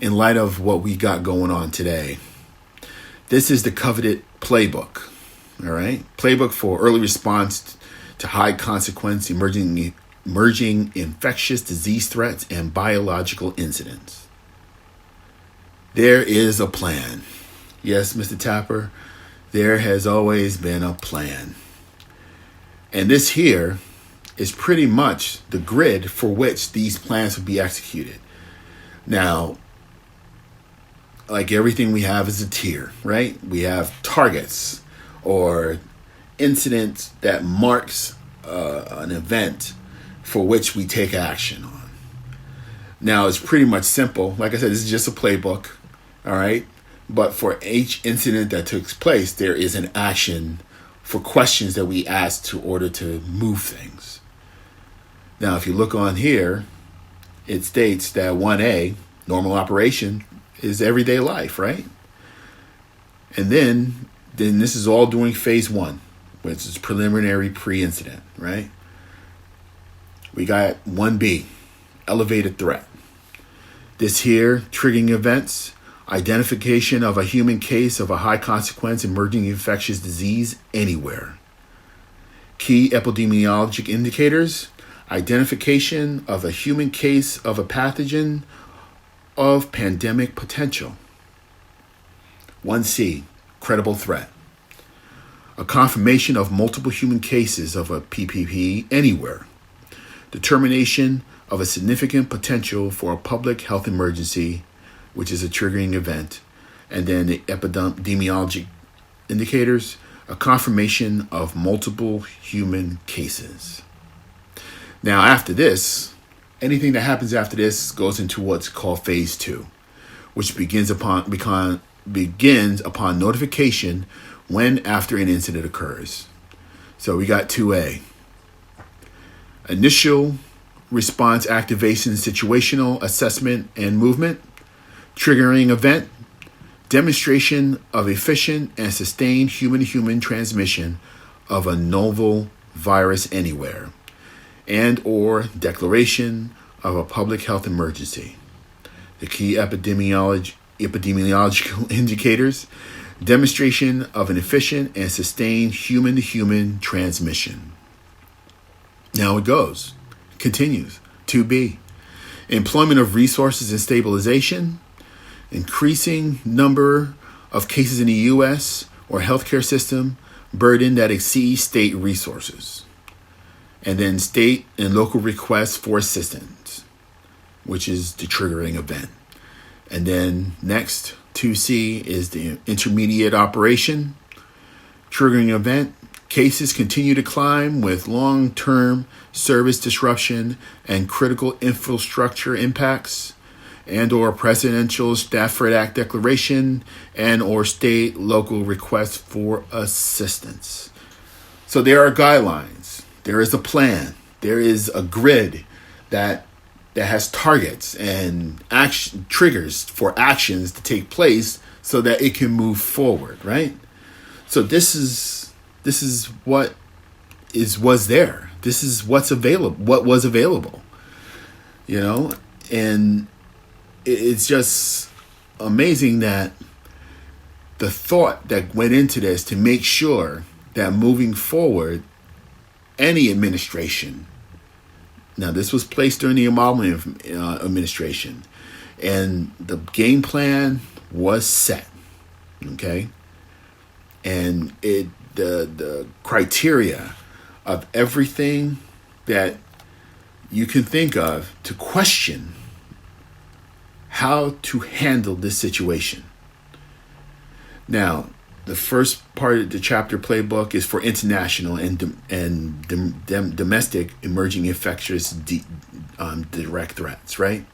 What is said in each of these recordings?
in light of what we got going on today. This is the coveted Playbook. All right. Playbook for early response to high consequence emerging infectious disease threats and biological incidents. There is a plan. Yes, Mr. Tapper, there has always been a plan. And this here is pretty much the grid for which these plans will be executed. Now, like everything we have is a tier, right? We have targets or incidents that marks an event for which we take action on. Now, it's pretty much simple. Like I said, this is just a playbook, all right? But for each incident that took place, there is an action for questions that we ask to order to move things. Now, if you look on here, it states that 1A, normal operation, is everyday life, right? And then this is all during phase 1, which is preliminary pre-incident, right? We got 1B, elevated threat. This here, triggering events, identification of a human case of a high consequence emerging infectious disease anywhere. Key epidemiologic indicators, identification of a human case of a pathogen of pandemic potential. 1C, credible threat. A confirmation of multiple human cases of a PPP anywhere. Determination of a significant potential for a public health emergency, which is a triggering event. And then the epidemiologic indicators, a confirmation of multiple human cases. Now, after this, anything that happens after this goes into what's called phase 2, which begins upon notification when after an incident occurs. So we got 2A. Initial response activation, situational assessment and movement, triggering event, demonstration of efficient and sustained human-to-human transmission of a novel virus anywhere, and or declaration of a public health emergency. The key epidemiological indicators, demonstration of an efficient and sustained human-to-human transmission. Now it continues. 2B, employment of resources and stabilization, increasing number of cases in the U.S. or healthcare system burden that exceeds state resources. And then state and local requests for assistance, which is the triggering event. And then next, 2C is the intermediate operation, triggering event. Cases continue to climb with long-term service disruption and critical infrastructure impacts, and or Presidential Stafford Act declaration, and or state local requests for assistance. So there are guidelines. There is a plan. There is a grid that has targets and action triggers for actions to take place so that it can move forward, right? So this is what was there. This is what's available. What was available, and it's just amazing that the thought that went into this to make sure that moving forward, any administration. Now, this was placed during the Obama administration, and the game plan was set. Okay, and the criteria of everything that you can think of to question how to handle this situation. Now, the first part of the chapter playbook is for international and domestic emerging infectious direct threats, right?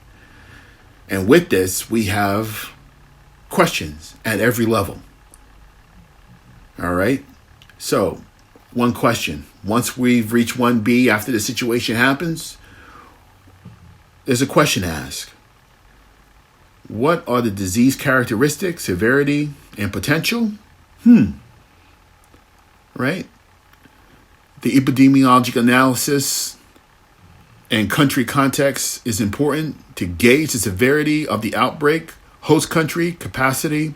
And with this, we have questions at every level. All right? So, one question. Once we've reached 1B after the situation happens, there's a question to ask. What are the disease characteristics, severity, and potential? Right? The epidemiologic analysis and country context is important to gauge the severity of the outbreak host country capacity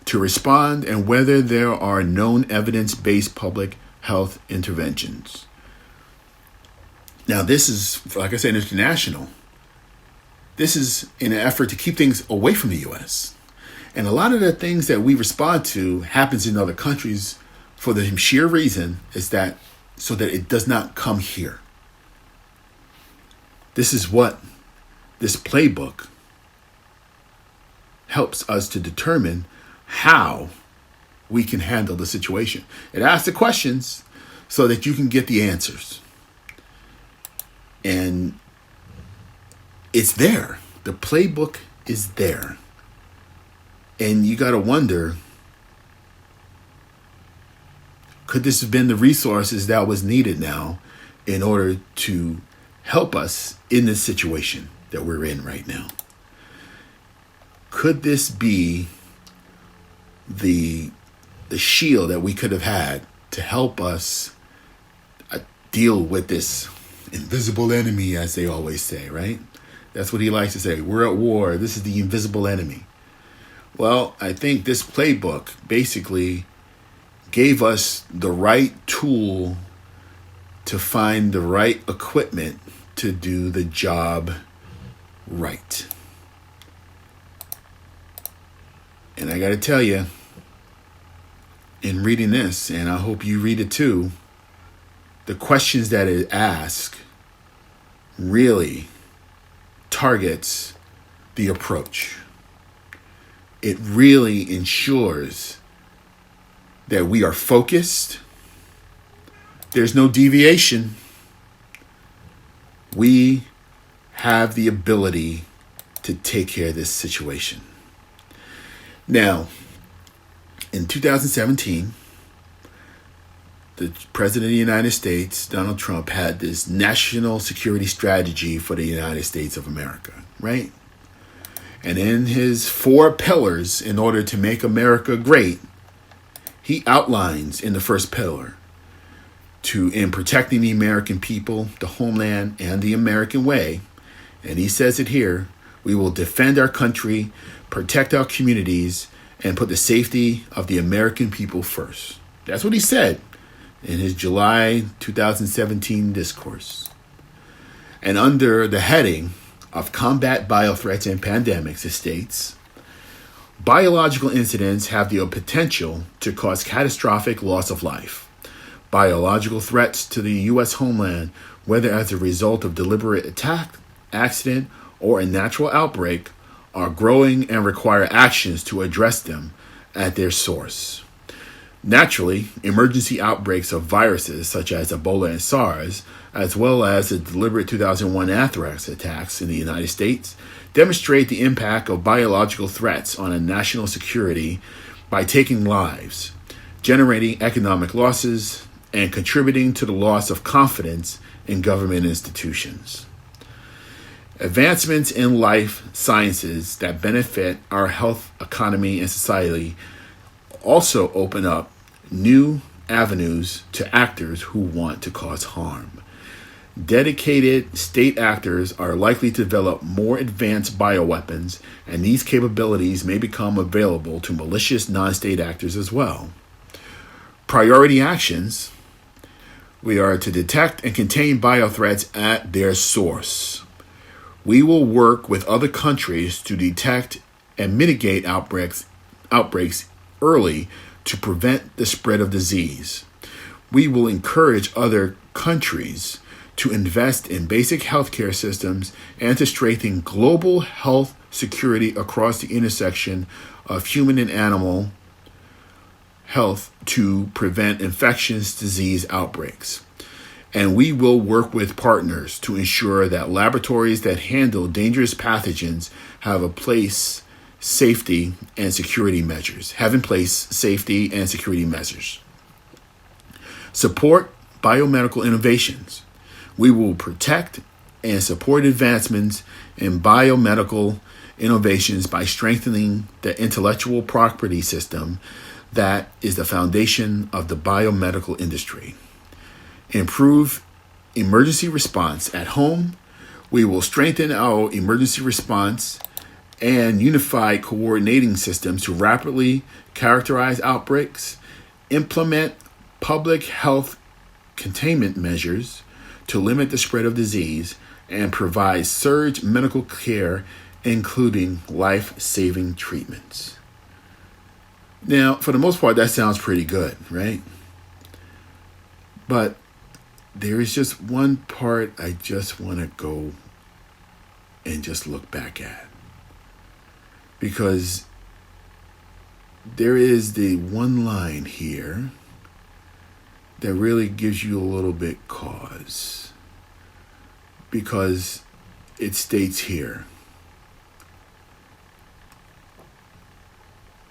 to respond, and whether there are known evidence-based public health interventions. Now, this is, like I said, international. This is in an effort to keep things away from the U.S. And a lot of the things that we respond to happens in other countries for the sheer reason is that so that it does not come here. This is what this playbook helps us to determine how we can handle the situation. It asks the questions so that you can get the answers. And it's there. The playbook is there. And you got to wonder, could this have been the resources that was needed now in order to help us in this situation that we're in right now? Could this be the shield that we could have had to help us deal with this invisible enemy, as they always say, right? That's what he likes to say. We're at war. This is the invisible enemy. Well, I think this playbook basically gave us the right tool to find the right equipment to do the job right. And I got to tell you, in reading this, and I hope you read it too, the questions that it asks really targets the approach. It really ensures that we are focused. There's no deviation. We have the ability to take care of this situation. Now, in 2017, the President of the United States, Donald Trump, had this national security strategy for the United States of America, right? And in his 4 pillars, in order to make America great, he outlines in the first pillar in protecting the American people, the homeland, and the American way. And he says it here: we will defend our country, protect our communities, and put the safety of the American people first. That's what he said in his July 2017 discourse. And under the heading of combat biothreats and pandemics, it states, biological incidents have the potential to cause catastrophic loss of life. Biological threats to the U.S. homeland, whether as a result of deliberate attack, accident, or a natural outbreak, are growing and require actions to address them at their source. Naturally, emergency outbreaks of viruses such as Ebola and SARS, as well as the deliberate 2001 anthrax attacks in the United States, demonstrate the impact of biological threats on a national security by taking lives, generating economic losses, and contributing to the loss of confidence in government institutions. Advancements in life sciences that benefit our health, economy, and society also open up new avenues to actors who want to cause harm. Dedicated state actors are likely to develop more advanced bioweapons, and these capabilities may become available to malicious non-state actors as well. Priority actions: we are to detect and contain biothreats at their source. We will work with other countries to detect and mitigate outbreaks early to prevent the spread of disease. We will encourage other countries to invest in basic healthcare systems and to strengthen global health security across the intersection of human and animal health to prevent infectious disease outbreaks. And we will work with partners to ensure that laboratories that handle dangerous pathogens have in place safety and security measures. Support biomedical innovations. We will protect and support advancements in biomedical innovations by strengthening the intellectual property system that is the foundation of the biomedical industry. Improve emergency response at home. We will strengthen our emergency response and unified coordinating systems to rapidly characterize outbreaks, implement public health containment measures to limit the spread of disease, and provide surge medical care, including life-saving treatments. Now, for the most part, that sounds pretty good, right? But there is just one part I just want to go and just look back at. Because there is the one line here that really gives you a little bit cause. Because it states here,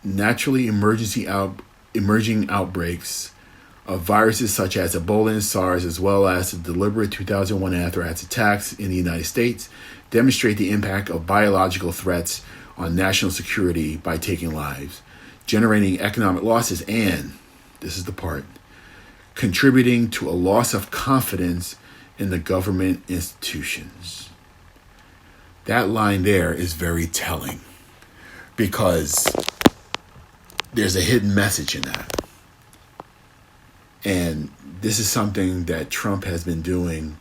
naturally emerging outbreaks of viruses such as Ebola and SARS, as well as the deliberate 2001 anthrax attacks in the United States, demonstrate the impact of biological threats on national security by taking lives, generating economic losses, and, this is the part, contributing to a loss of confidence in the government institutions. That line there is very telling because there's a hidden message in that. And this is something that Trump has been doing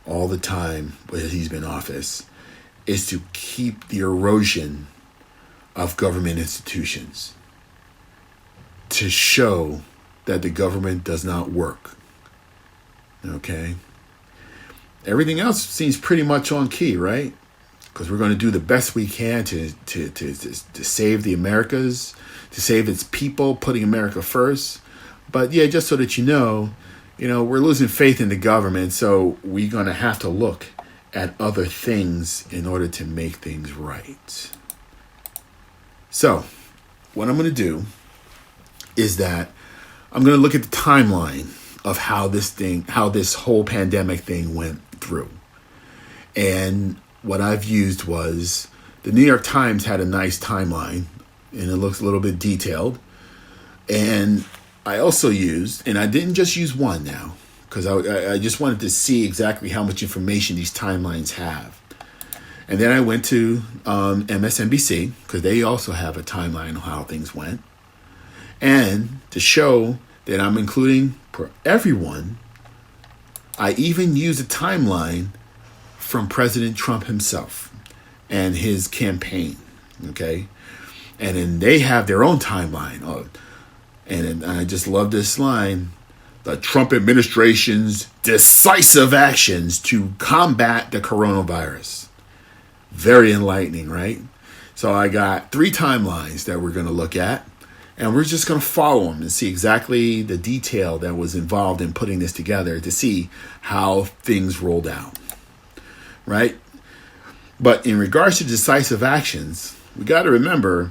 all the time when he's been in office, is to keep the erosion of government institutions, to show that the government does not work. Okay? Everything else seems pretty much on key, right? Because we're going to do the best we can to save the Americas, to save its people, putting America first. But yeah, just so that you know, we're losing faith in the government, so we're going to have to look at other things in order to make things right. So, what I'm going to do is that I'm going to look at the timeline of how this whole pandemic thing went through. And what I've used was the New York Times had a nice timeline, and it looks a little bit detailed. And I also used, and I didn't just use one now, because I just wanted to see exactly how much information these timelines have. And then I went to MSNBC, because they also have a timeline on how things went. And to show that I'm including for everyone, I even used a timeline from President Trump himself and his campaign, okay? And then they have their own timeline. And I just love this line: the Trump administration's decisive actions to combat the coronavirus. Very enlightening, right? So I got 3 timelines that we're going to look at, and we're just going to follow them and see exactly the detail that was involved in putting this together to see how things rolled out, right? But in regards to decisive actions, we got to remember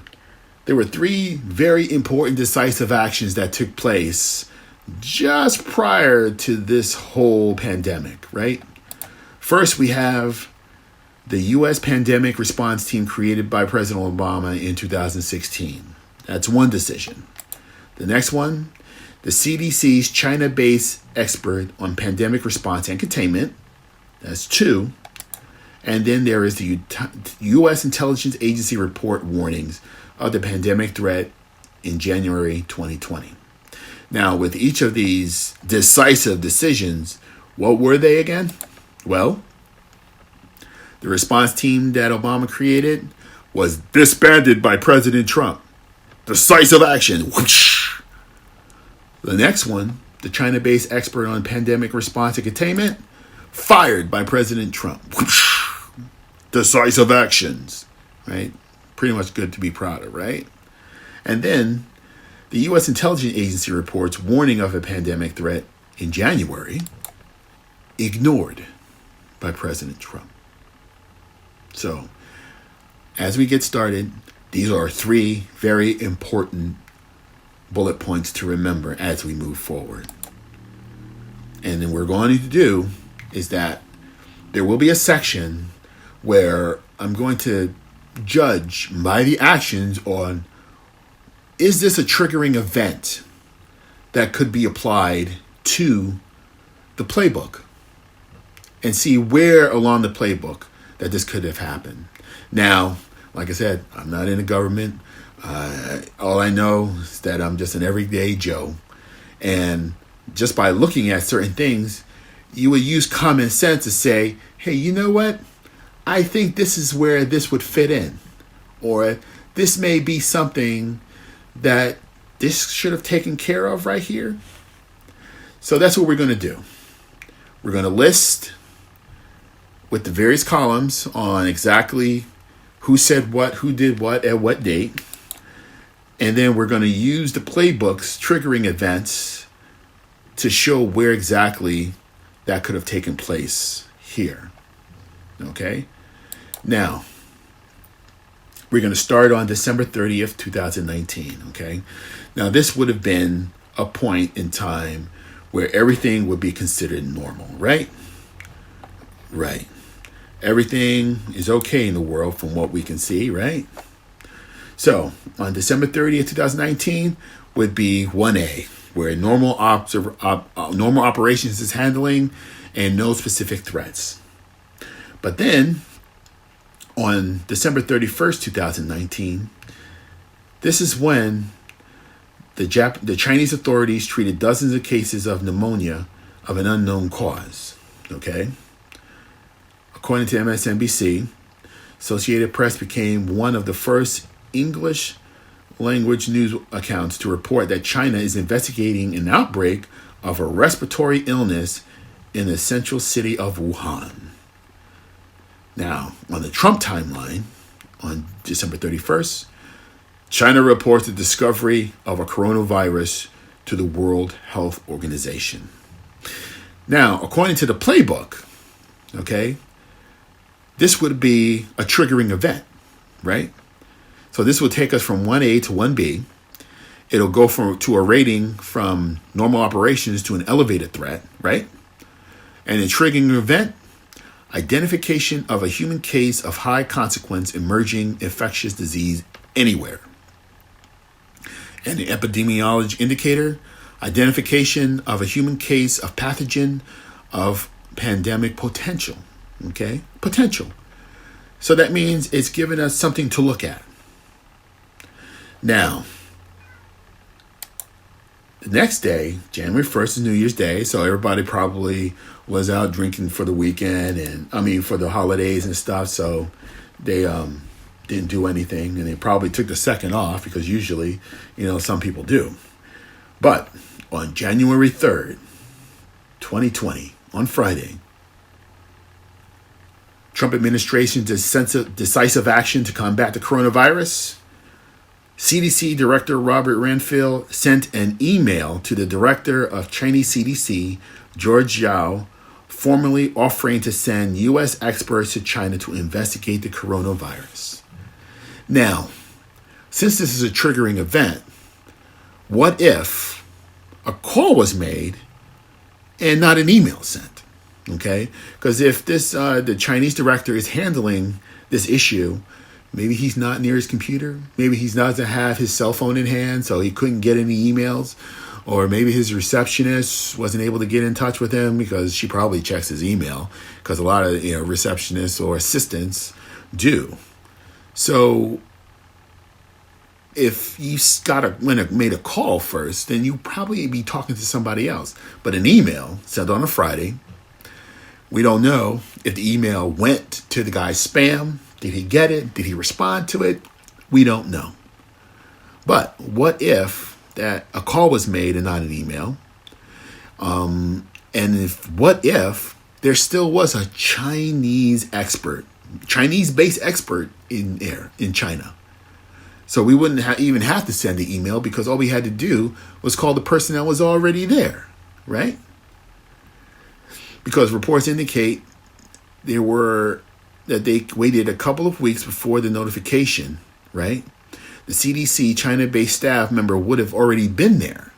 there were 3 very important decisive actions that took place just prior to this whole pandemic, right? First, we have the U.S. pandemic response team created by President Obama in 2016. That's one decision. The next one, the CDC's China-based expert on pandemic response and containment. That's 2. And then there is the U.S. Intelligence Agency report warnings of the pandemic threat in January 2020. Now, with each of these decisive decisions, what were they again? Well, the response team that Obama created was disbanded by President Trump. Decisive action. Whoosh. The next one, the China-based expert on pandemic response and containment, fired by President Trump. Whoosh. Decisive actions, right? Pretty much good to be proud of, right? And then the U.S. Intelligence Agency reports warning of a pandemic threat in January, ignored by President Trump. So, as we get started, these are 3 very important bullet points to remember as we move forward. And then what we're going to do is that there will be a section where I'm going to judge by the actions on, is this a triggering event that could be applied to the playbook, and see where along the playbook that this could have happened. Now, Like I said, I'm not in the government. All I know is that I'm just an everyday Joe. And just by looking at certain things, you would use common sense to say, hey, you know what? I think this is where this would fit in. Or this may be something that this should have taken care of right here. So that's what we're going to do. We're going to list with the various columns on exactly who said what, who did what, at what date. And then we're going to use the playbook's triggering events to show where exactly that could have taken place here. Okay? Now, we're going to start on December 30th, 2019. Okay? Now, this would have been a point in time where everything would be considered normal, right? Right. Everything is okay in the world from what we can see, right? So, on December 30th, 2019 would be 1A, where normal operations is handling and no specific threats. But then, on December 31st, 2019, this is when the Chinese authorities treated dozens of cases of pneumonia of an unknown cause. Okay? According to MSNBC, Associated Press became one of the first English language news accounts to report that China is investigating an outbreak of a respiratory illness in the central city of Wuhan. Now, on the Trump timeline, on December 31st, China reports the discovery of a coronavirus to the World Health Organization. Now, according to the playbook, okay, this would be a triggering event, right? So this will take us from 1A to 1B. It'll go to a rating from normal operations to an elevated threat, right? And a triggering event, identification of a human case of high consequence emerging infectious disease anywhere. And the epidemiology indicator, identification of a human case of pathogen of pandemic potential. Okay? Potential. So that means it's giving us something to look at. Now, the next day, January 1st is New Year's Day, so everybody probably was out drinking for the weekend for the holidays and stuff, so they didn't do anything, and they probably took the second off because usually, some people do. But on January 3rd, 2020, on Friday, Trump administration's decisive action to combat the coronavirus, CDC Director Robert Renfield sent an email to the Director of Chinese CDC, George Zhao, formally offering to send U.S. experts to China to investigate the coronavirus. Now, since this is a triggering event, what if a call was made and not an email sent? Okay? Because if the Chinese director is handling this issue, maybe he's not near his computer. Maybe he doesn't have his cell phone in hand, so he couldn't get any emails. Or maybe his receptionist wasn't able to get in touch with him because she probably checks his email, because a lot of receptionists or assistants do. So if you made a call first, then you probably be talking to somebody else. But an email sent on a Friday, we don't know if the email went to the guy's spam. Did he get it? Did he respond to it? We don't know. But what if that a call was made and not an email? And what if there still was a Chinese-based expert in China? So we wouldn't even have to send the email, because all we had to do was call the person that was already there, right? Because reports indicate that they waited a couple of weeks before the notification, right? The CDC China-based staff member would have already been there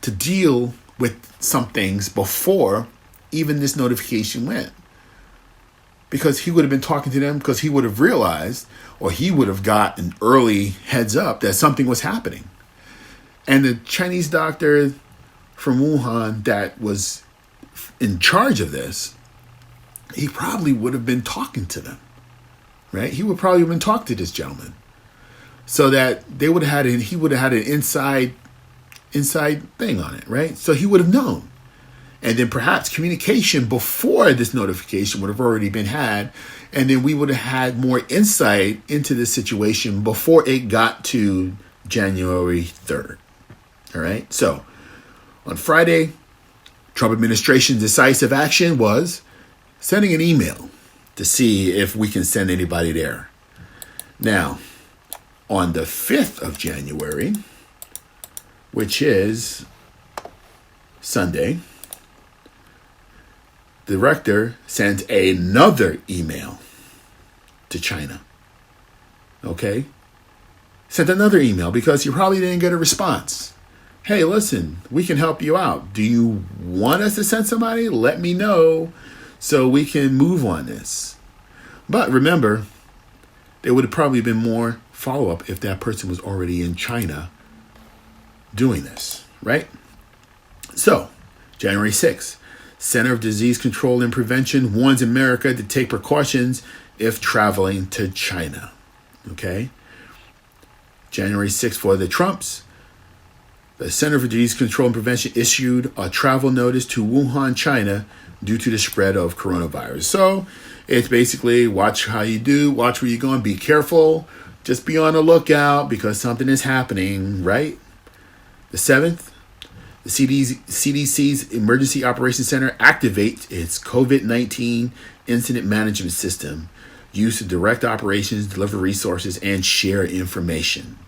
to deal with some things before even this notification went. Because he would have been talking to them, because he would have realized, or he would have got an early heads up that something was happening. And the Chinese doctor from Wuhan that was in charge of this, he probably would have been talking to them, right? He would probably have been talking to this gentleman, so that he would have had an inside thing on it, right? So he would have known. And then perhaps communication before this notification would have already been had. And then we would have had more insight into this situation before it got to January 3rd. All right. So on Friday, Trump administration's decisive action was sending an email to see if we can send anybody there. Now, on the 5th of January, which is Sunday, the director sent another email to China. Okay? Sent another email because he probably didn't get a response. Hey, listen, we can help you out. Do you want us to send somebody? Let me know so we can move on this. But remember, there would have probably been more follow-up if that person was already in China doing this, right? So, January 6th. Center of Disease Control and Prevention warns America to take precautions if traveling to China. Okay? January 6th for the Trumps. The Center for Disease Control and Prevention issued a travel notice to Wuhan, China, due to the spread of coronavirus. So it's basically watch how you do, watch where you're going, be careful, just be on the lookout because something is happening, right? The 7th. The CDC's Emergency Operations Center activates its COVID-19 incident management system used to direct operations, deliver resources, and share information.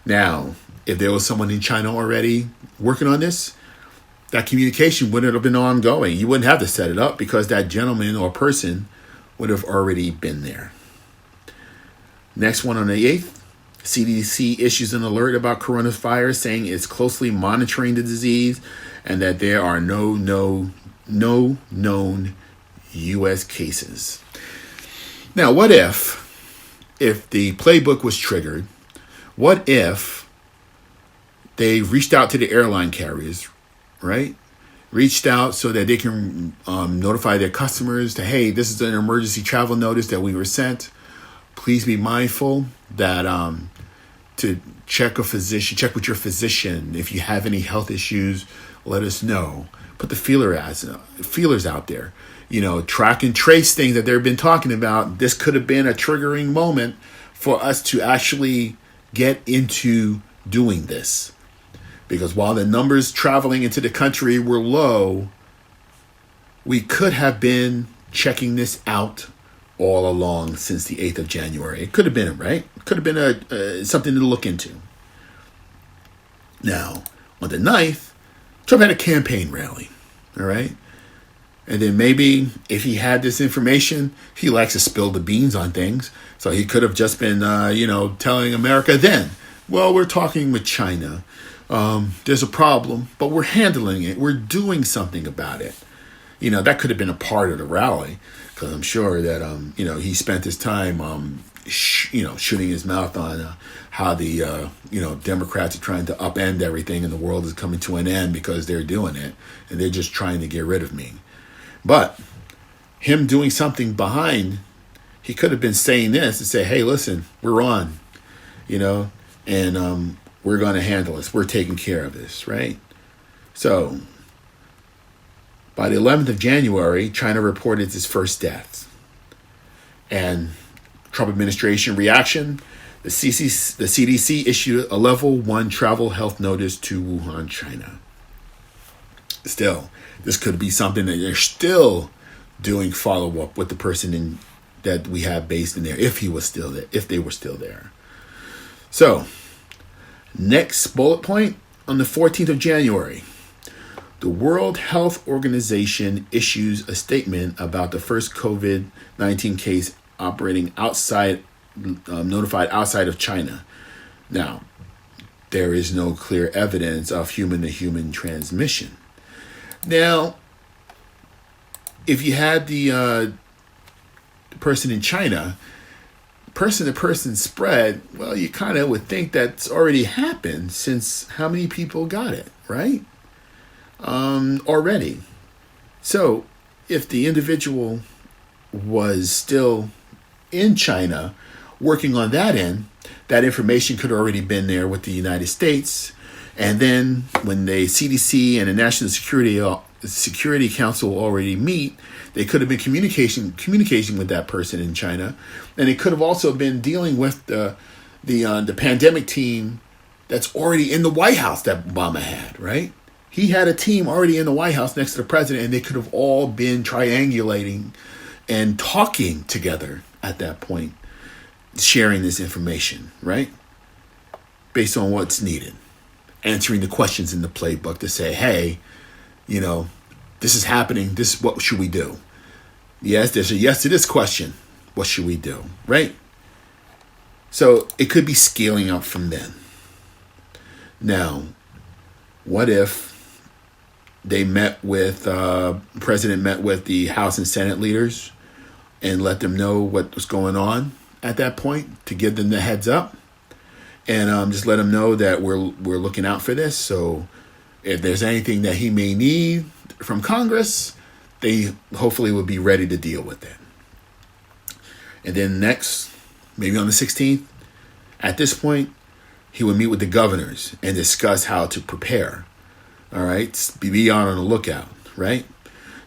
Now, if there was someone in China already working on this, that communication wouldn't have been ongoing. You wouldn't have to set it up because that gentleman or person would have already been there. Next one on the 8th. CDC issues an alert about coronavirus saying it's closely monitoring the disease and that there are no known U.S. cases. Now, what if the playbook was triggered? What if they reached out to the airline carriers, right? Reached out so that they can notify their customers that, hey, this is an emergency travel notice that we were sent. Please be mindful that to check with your physician. If you have any health issues, let us know. Put the feelers out there. Track and trace things that they've been talking about. This could have been a triggering moment for us to actually get into doing this. Because while the numbers traveling into the country were low, we could have been checking this out all along since the 8th of January. It could have been, right? It could have been something to look into. Now, on the 9th, Trump had a campaign rally, all right? And then maybe if he had this information, he likes to spill the beans on things. So he could have just been, telling America then, well, we're talking with China. There's a problem, but we're handling it. We're doing something about it. That could have been a part of the rally. Because I'm sure that, he spent his time, shooting his mouth on how the, Democrats are trying to upend everything and the world is coming to an end because they're doing it. And they're just trying to get rid of me. But him doing something behind, he could have been saying this and say, hey, listen, we're on, and we're going to handle this. We're taking care of this, right? So by the 11th of January, China reported its first deaths. And Trump administration reaction, the CDC issued a level 1 travel health notice to Wuhan, China. Still, this could be something that they're still doing follow-up with the person that we have based in there, if he was still there, if they were still there. So, next bullet point, on the 14th of January, the World Health Organization issues a statement about the first COVID-19 case operating notified outside of China. Now, there is no clear evidence of human-to-human transmission. Now, if you had the person in China, person-to-person spread, well, you kind of would think that's already happened since how many people got it, right? Already. So, if the individual was still in China working on that end, that information could have already been there with the United States. And then when the CDC and the National Security Council already meet, they could have been communication with that person in China. And it could have also been dealing with the pandemic team that's already in the White House that Obama had, right? He had a team already in the White House next to the president, and they could have all been triangulating and talking together at that point, sharing this information, right? Based on what's needed. Answering the questions in the playbook to say, hey, this is happening. This is what should we do? Yes, there's a yes to this question. What should we do? Right? So it could be scaling up from then. Now, what if they President met with the House and Senate leaders and let them know what was going on at that point to give them the heads up? And just let him know that we're looking out for this. So if there's anything that he may need from Congress, they hopefully will be ready to deal with it. And then next, maybe on the 16th, at this point, he would meet with the governors and discuss how to prepare. All right? Be on the lookout, right?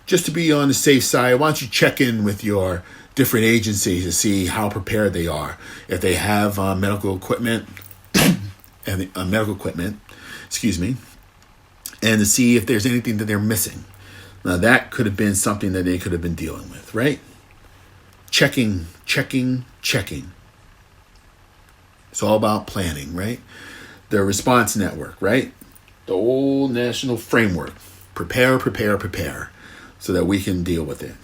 Just to be on the safe side, why don't you check in with your different agencies to see how prepared they are. If they have medical equipment, and and to see if there's anything that they're missing. Now that could have been something that they could have been dealing with, right? Checking. It's all about planning, right? The response network, right? The old national framework. Prepare, so that we can deal with it.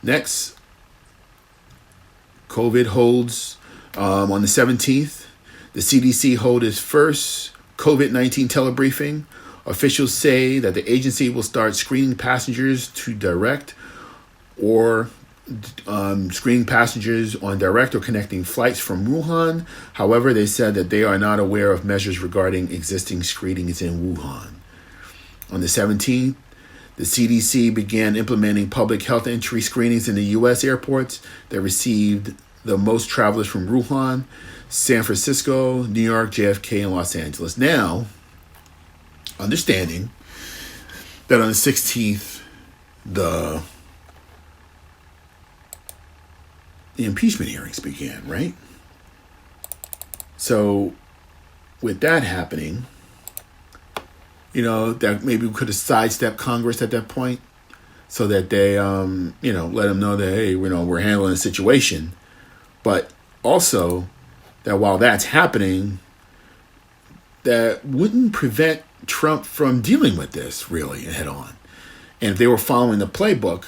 Next, COVID holds on the 17th. The CDC hold its first COVID-19 telebriefing. Officials say that the agency will start screening passengers to direct or screening passengers on direct or connecting flights from Wuhan. However, they said that they are not aware of measures regarding existing screenings in Wuhan. On the 17th, the CDC began implementing public health entry screenings in the U.S. airports that received the most travelers from Wuhan, San Francisco, New York, JFK, and Los Angeles. Now, understanding that on the 16th, the impeachment hearings began, right? So, with that happening, that maybe we could have sidestepped Congress at that point so that they, let them know that, hey, we're handling the situation. But also that while that's happening, that wouldn't prevent Trump from dealing with this really head on. And if they were following the playbook,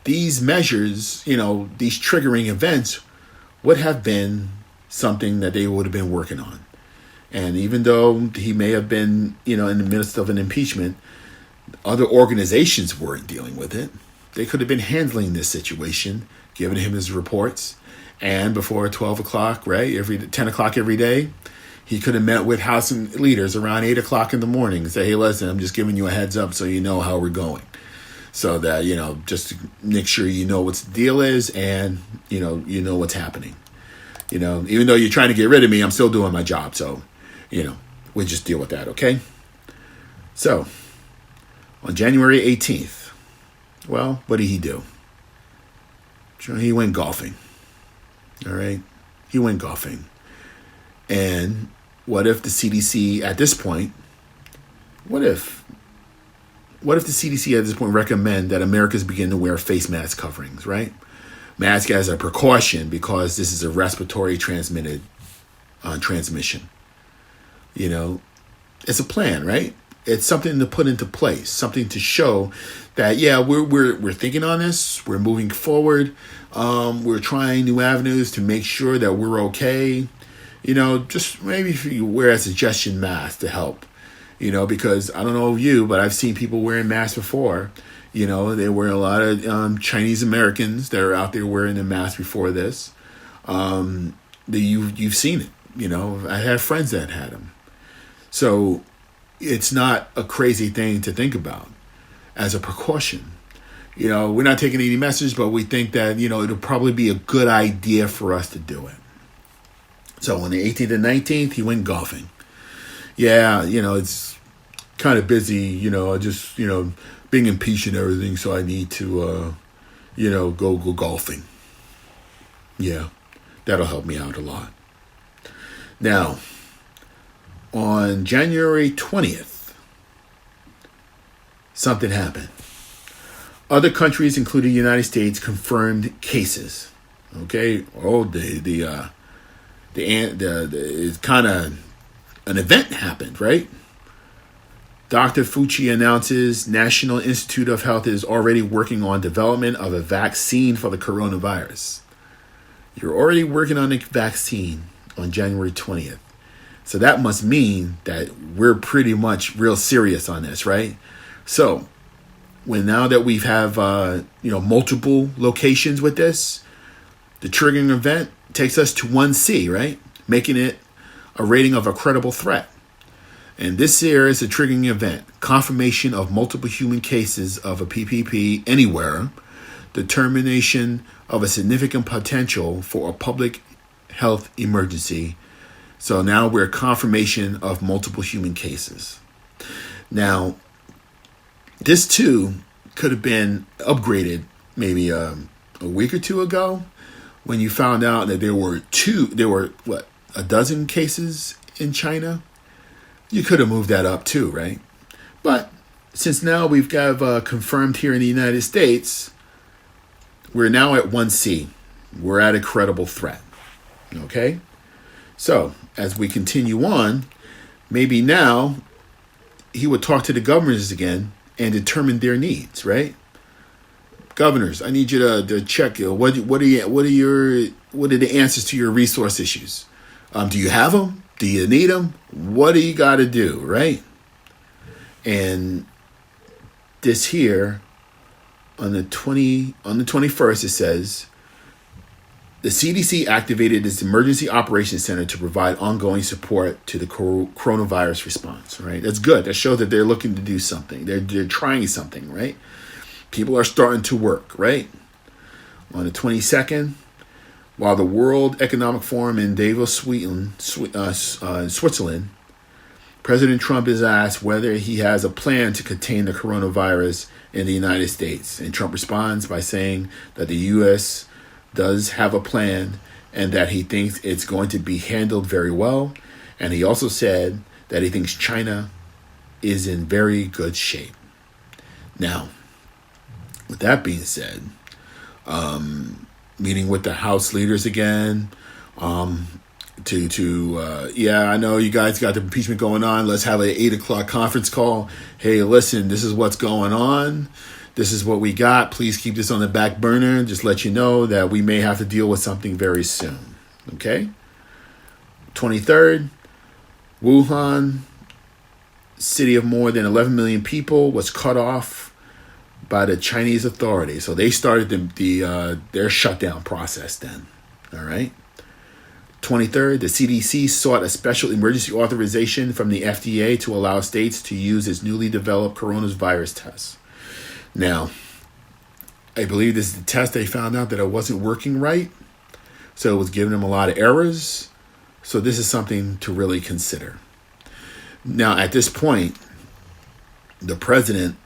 these measures, these triggering events would have been something that they would have been working on. And even though he may have been, in the midst of an impeachment, other organizations weren't dealing with it. They could have been handling this situation, giving him his reports. And before 12 o'clock, right, 10 o'clock every day, he could have met with House leaders around 8 o'clock in the morning and say, hey, listen, I'm just giving you a heads up so you know how we're going. So that, just to make sure you know what the deal is and, you know what's happening. Even though you're trying to get rid of me, I'm still doing my job. So, we'll just deal with that, okay? So, on January 18th, well, what did he do? He went golfing. All right? He went golfing. And what if the CDC at this point, what if the CDC at this point recommend that Americans begin to wear face mask coverings, right? Mask as a precaution because this is a respiratory transmitted transmission. It's a plan, right? It's something to put into place, something to show that, yeah, we're thinking on this, we're moving forward, we're trying new avenues to make sure that we're okay. Just maybe if you wear a suggestion mask to help, because I don't know you, but I've seen people wearing masks before. They were a lot of Chinese Americans that are out there wearing the mask before this. You've seen it. I have friends that had them. So it's not a crazy thing to think about as a precaution. we're not taking any message, but we think that, it'll probably be a good idea for us to do it. So on the 18th and 19th, he went golfing. Yeah, it's kind of busy, just, being impeached and everything, so I need to, go golfing. Yeah, that'll help me out a lot. Now, on January 20th, something happened. Other countries, including the United States, confirmed cases. Okay, it's kind of an event happened, right? Dr. Fauci announces National Institute of Health is already working on development of a vaccine for the coronavirus. You're already working on a vaccine on January 20th. So that must mean that we're pretty much real serious on this, right? So now that we have multiple locations with this, the triggering event takes us to 1C, right? Making it a rating of a credible threat. And this here is a triggering event. Confirmation of multiple human cases of a PPP anywhere. Determination of a significant potential for a public health emergency. So now we're confirmation of multiple human cases. Now, this too could have been upgraded maybe a week or two ago when you found out that there were a dozen cases in China. You could have moved that up too, right? But since now we've got confirmed here in the United States, we're now at 1C. We're at a credible threat. Okay? So, as we continue on, maybe now he would talk to the governors again and determine their needs, right? Governors, I need you to check what are the answers to your resource issues? Do you have them? Do you need them? What do you got to do, right? And this here on the 21st, it says the CDC activated its emergency operations center to provide ongoing support to the coronavirus response, right? That's good. That shows that they're looking to do something. They're trying something, right? People are starting to work, right? On the 22nd, while the World Economic Forum in Davos, Switzerland, President Trump is asked whether he has a plan to contain the coronavirus in the United States. And Trump responds by saying that the U.S. does have a plan and that he thinks it's going to be handled very well. And he also said that he thinks China is in very good shape. Now, with that being said, meeting with the House leaders again, I know you guys got the impeachment going on. Let's have an 8:00 conference call. Hey, listen, this is what's going on. This is what we got. Please keep this on the back burner. Just let you know that we may have to deal with something very soon. Okay? 23rd, Wuhan, city of more than 11 million people, was cut off by the Chinese authorities. So they started their shutdown process then. All right? 23rd, the CDC sought a special emergency authorization from the FDA to allow states to use its newly developed coronavirus test. Now, I believe this is the test they found out that it wasn't working right. So it was giving them a lot of errors. So this is something to really consider. Now, at this point, the president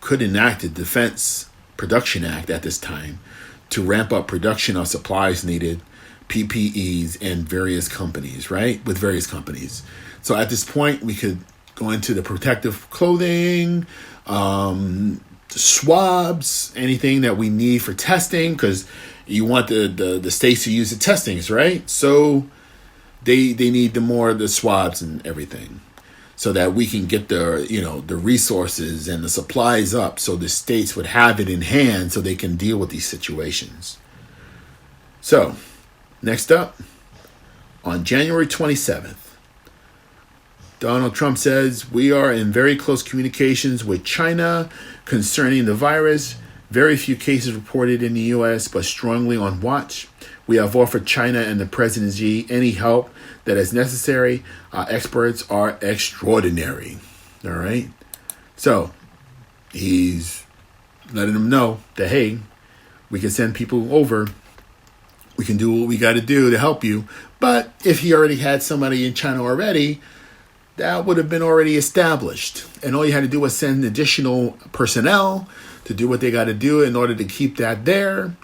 could enact the Defense Production Act at this time to ramp up production of supplies needed, PPEs, and various companies, right? With various companies. So at this point, we could go into the protective clothing, swabs, anything that we need for testing, because you want the states to use the testings, right? So they need the swabs and everything, so that we can get the resources and the supplies up, so the states would have it in hand so they can deal with these situations. So next up, on January 27th, Donald Trump says, we are in very close communications with China concerning the virus. Very few cases reported in the U.S., but strongly on watch. We have offered China and the President Xi any help that is necessary. Our experts are extraordinary. All right? So he's letting them know that, hey, we can send people over. We can do what we got to do to help you. But if he already had somebody in China already, that would have been already established. And all you had to do was send additional personnel to do what they got to do in order to keep that there.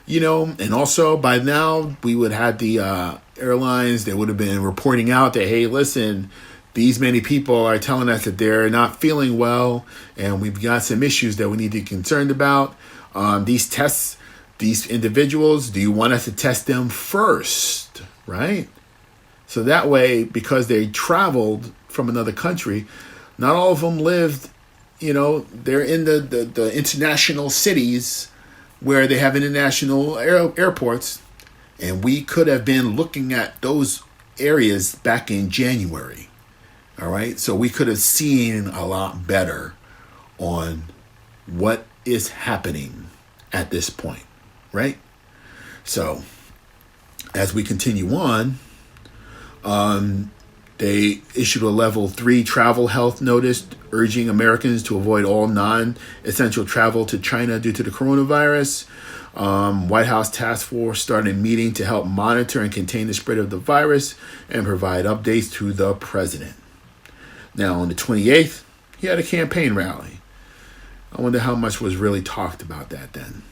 And also by now we would have the airlines that would have been reporting out that, hey, listen, these many people are telling us that they're not feeling well and we've got some issues that we need to be concerned about. These tests, these individuals, do you want us to test them first, right? So that way, because they traveled from another country, not all of them lived, they're in the international cities where they have international airports. And we could have been looking at those areas back in January. All right. So we could have seen a lot better on what is happening at this point. Right. So as we continue on, they issued a level 3 travel health notice urging Americans to avoid all non-essential travel to China due to the coronavirus. White House task force started a meeting to help monitor and contain the spread of the virus and provide updates to the president. Now, on the 28th, he had a campaign rally. I wonder how much was really talked about that then.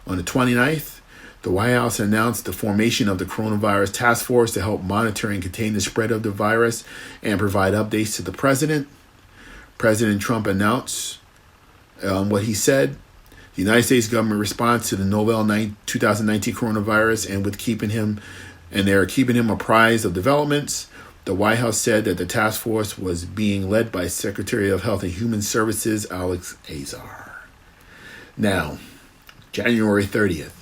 On the 29th, the White House announced the formation of the coronavirus task force to help monitor and contain the spread of the virus and provide updates to the president. President Trump announced what he said. The United States government response to the novel 2019 coronavirus they are keeping him apprised of developments. The White House said that the task force was being led by Secretary of Health and Human Services Alex Azar. Now, January 30th,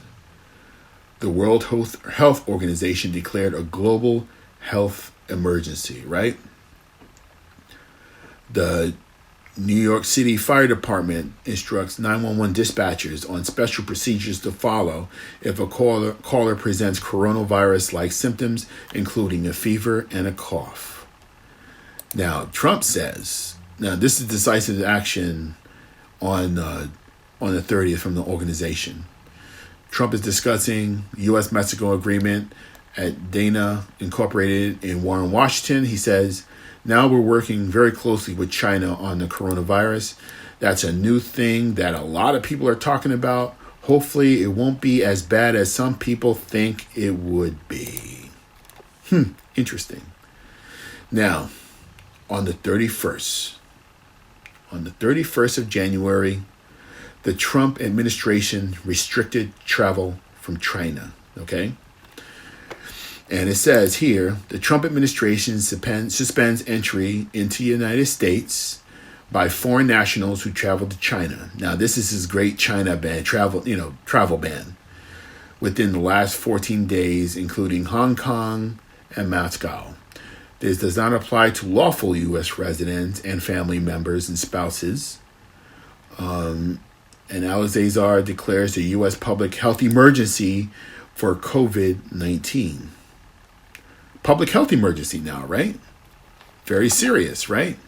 the World Health Organization declared a global health emergency, right? The New York City Fire Department instructs 911 dispatchers on special procedures to follow if a caller presents coronavirus-like symptoms, including a fever and a cough. Now, Trump says, this is decisive action on the 30th from the organization. Trump is discussing U.S.-Mexico agreement at Dana Incorporated in Warren, Washington. He says, now we're working very closely with China on the coronavirus. That's a new thing that a lot of people are talking about. Hopefully it won't be as bad as some people think it would be. Interesting. Now, on the 31st of January, the Trump administration restricted travel from China, okay? And it says here, the Trump administration suspends entry into the United States by foreign nationals who travel to China. Now, this is his great China ban, travel ban, within the last 14 days, including Hong Kong and Moscow. This does not apply to lawful U.S. residents and family members and spouses. And Alex Azar declares a U.S. public health emergency for COVID-19. Public health emergency now, right? Very serious, right?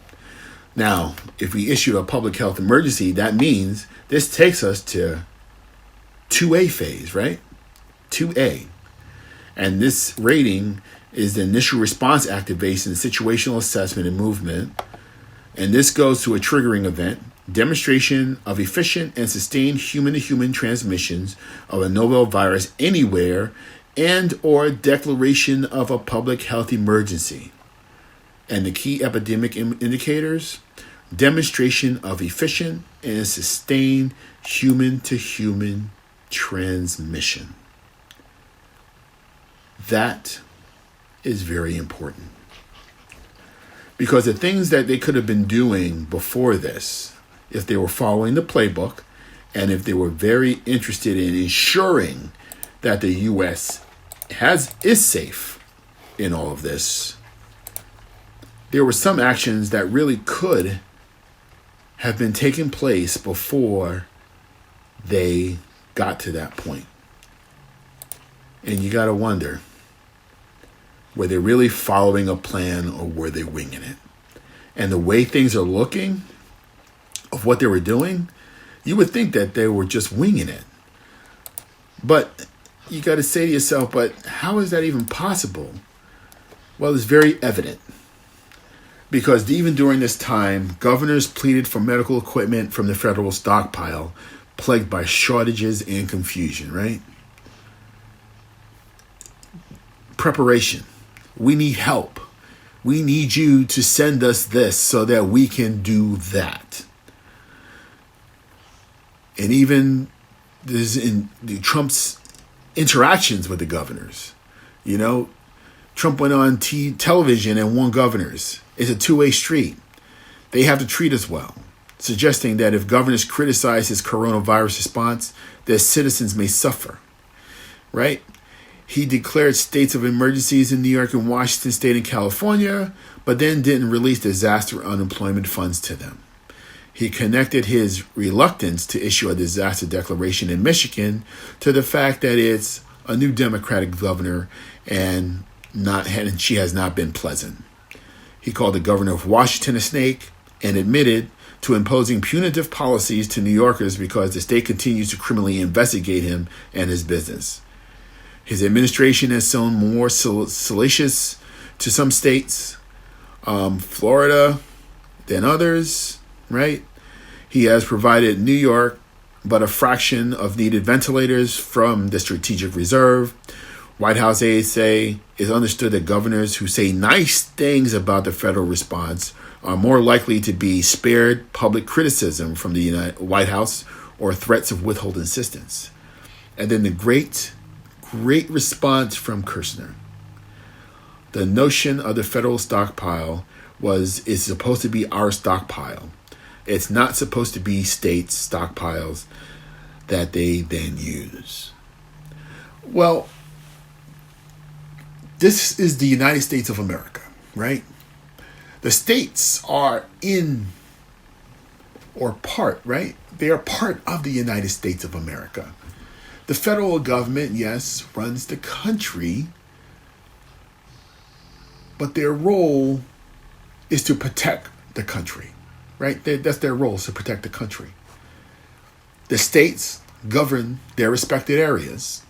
Now, if we issue a public health emergency, that means this takes us to 2A phase, right? 2A. And this rating is the initial response activation, situational assessment, and movement. And this goes to a triggering event, demonstration of efficient and sustained human-to-human transmissions of a novel virus anywhere, and or declaration of a public health emergency. And the key epidemic indicators, demonstration of efficient and sustained human-to-human transmission. That is very important. Because the things that they could have been doing before this, if they were following the playbook, and if they were very interested in ensuring that the U.S. is safe in all of this, there were some actions that really could have been taking place before they got to that point. And you got to wonder, were they really following a plan or were they winging it? And the way things are looking, of what they were doing, You would think that they were just winging it. But you got to say to yourself, but how is that even possible? Well, it's very evident. Because even during this time, governors pleaded for medical equipment from the federal stockpile, plagued by shortages and confusion, right? Preparation. We need help. We need you to send us this so that we can do that. And even there's in Trump's interactions with the governors. You know, Trump went on television and warned governors. It's a two-way street. They have to treat us well, suggesting that if governors criticize his coronavirus response, their citizens may suffer, right? He declared states of emergencies in New York and Washington State and California, but then didn't release disaster unemployment funds to them. He connected his reluctance to issue a disaster declaration in Michigan to the fact that it's a new Democratic governor and she has not been pleasant. He called the governor of Washington a snake and admitted to imposing punitive policies to New Yorkers because the state continues to criminally investigate him and his business. His administration has shown more salacious to some states, Florida, than others, right? He has provided New York but a fraction of needed ventilators from the strategic reserve. White House aides say it's understood that governors who say nice things about the federal response are more likely to be spared public criticism from the White House or threats of withholding assistance. And then the great response from Kirshner. The notion of the federal stockpile is supposed to be our stockpile. It's not supposed to be states' stockpiles that they then use. Well, this is the United States of America, right? The states are part, right? They are part of the United States of America. The federal government, yes, runs the country, but their role is to protect the country, right? That's their role, is to protect the country. The states govern their respected areas.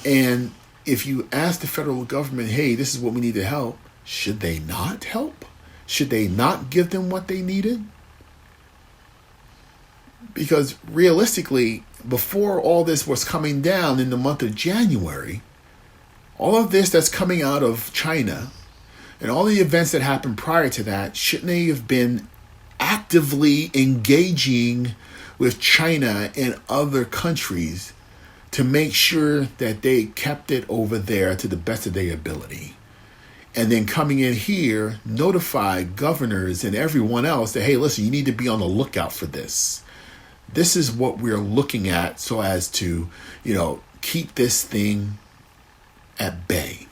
And if you ask the federal government, hey, this is what we need to help, should they not help? Should they not give them what they needed? Because realistically, before all this was coming down in the month of January, all of this that's coming out of China and all the events that happened prior to that, shouldn't they have been actively engaging with China and other countries to make sure that they kept it over there to the best of their ability? And then coming in here, notify governors and everyone else that, hey, listen, you need to be on the lookout for this. This is what we're looking at so as to, keep this thing at bay.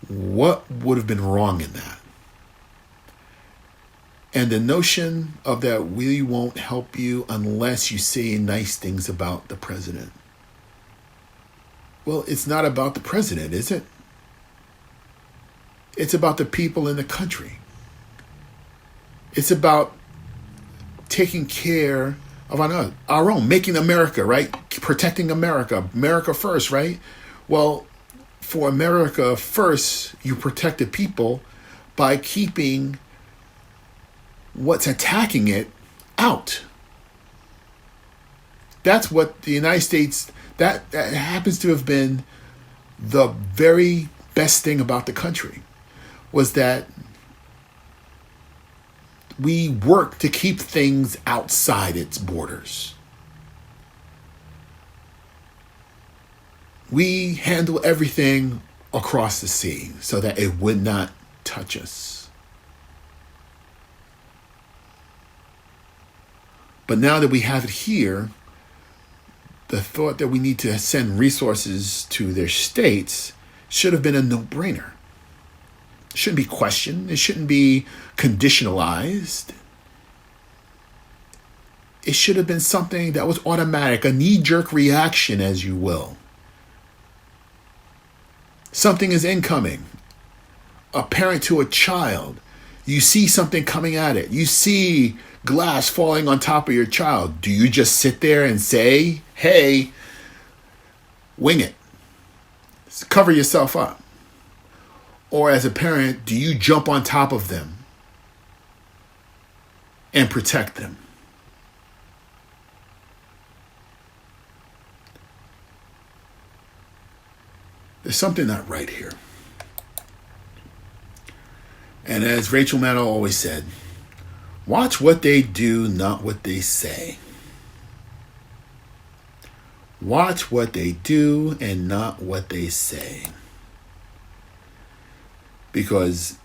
What would have been wrong in that? And the notion of that we won't help you unless you say nice things about the president. Well, it's not about the president, is it? It's about the people in the country. It's about taking care of our own, making America, right? Protecting America. America first, right? Well, for America first, you protect the people by keeping what's attacking it out. That's what the United States, that happens to have been the very best thing about the country, was that we work to keep things outside its borders. We handle everything across the sea so that it would not touch us. But now that we have it here, the thought that we need to send resources to their states should have been a no-brainer. It shouldn't be questioned. It shouldn't be conditionalized. It should have been something that was automatic, a knee-jerk reaction, as you will. Something is incoming. A parent to a child You see something coming at it. You see glass falling on top of your child. Do you just sit there and say, hey, wing it, cover yourself up? Or as a parent, do you jump on top of them and protect them? There's something not right here. And as Rachel Maddow always said, watch what they do, not what they say. Watch what they do and not what they say. Because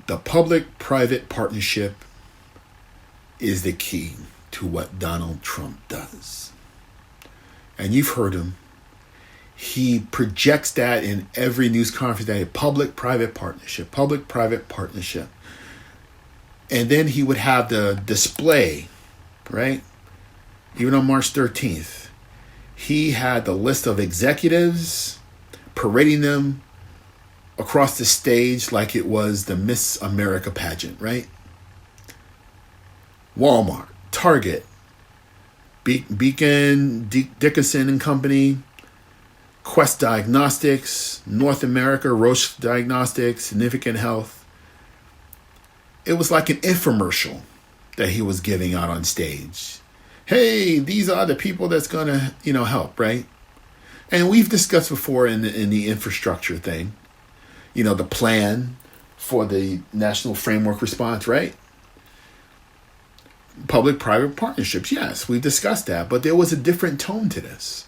the public-private partnership is the key to what Donald Trump does. And you've heard him. He projects that in every news conference, that public-private partnership, public-private partnership. And then he would have the display, right? Even on March 13th, he had the list of executives, parading them across the stage like it was the Miss America pageant, right? Walmart, Target, Beacon, Dickinson and Company, Quest Diagnostics, North America, Roche Diagnostics, Significant Health. It was like an infomercial that he was giving out on stage. Hey, these are the people that's going to, help, right? And we've discussed before in the infrastructure thing, the plan for the national framework response, right? Public-private partnerships, yes, we've discussed that, but there was a different tone to this.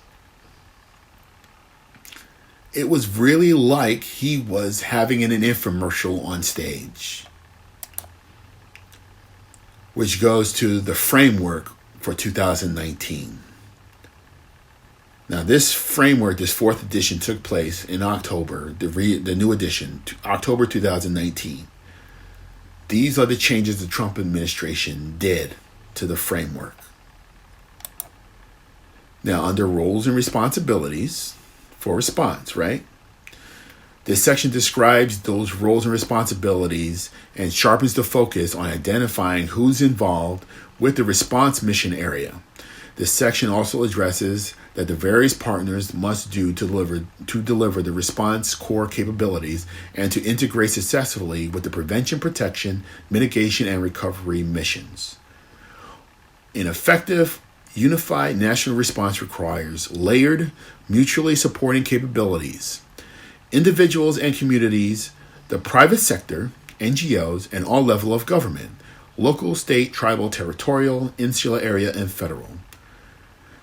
It was really like he was having an infomercial on stage, which goes to the framework for 2019. Now, this framework, this fourth edition, took place in October, the new edition, October 2019. These are the changes the Trump administration did to the framework. Now, under roles and responsibilities for response, right? This section describes those roles and responsibilities and sharpens the focus on identifying who's involved with the response mission area. This section also addresses that the various partners must do to deliver the response core capabilities and to integrate successfully with the prevention, protection, mitigation, and recovery missions. An effective, unified national response requires layered, mutually supporting capabilities. Individuals and communities, the private sector, NGOs, and all level of government, local, state, tribal, territorial, insular area, and federal,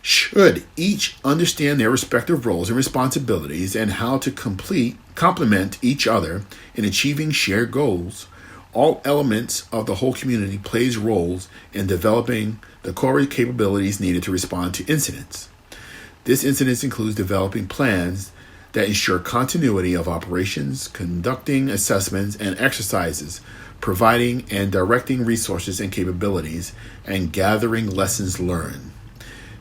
should each understand their respective roles and responsibilities and how to complement each other in achieving shared goals. All elements of the whole community plays roles in developing the core capabilities needed to respond to incidents. This incident includes developing plans that ensure continuity of operations, conducting assessments and exercises, providing and directing resources and capabilities, and gathering lessons learned.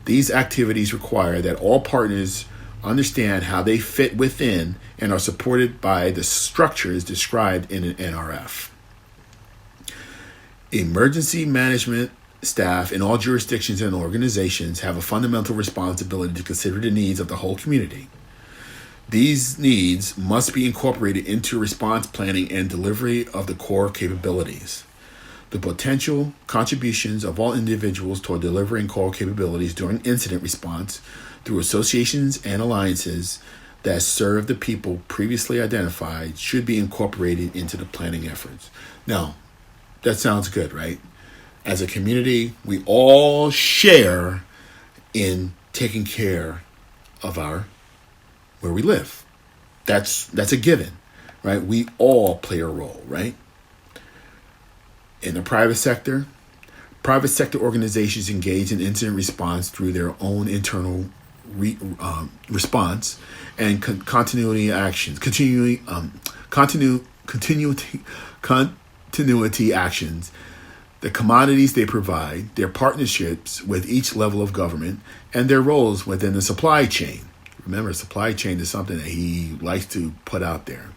These activities require that all partners understand how they fit within and are supported by the structures described in an NRF. Emergency management staff in all jurisdictions and organizations have a fundamental responsibility to consider the needs of the whole community. These needs must be incorporated into response planning and delivery of the core capabilities. The potential contributions of all individuals toward delivering core capabilities during incident response through associations and alliances that serve the people previously identified should be incorporated into the planning efforts. Now, that sounds good, right? As a community, we all share in taking care of where we live. That's a given, right? We all play a role, right? In the private sector organizations engage in incident response through their own internal response and continuity actions, continuity actions. The commodities they provide, their partnerships with each level of government, and their roles within the supply chain. Remember, supply chain is something that he likes to put out there.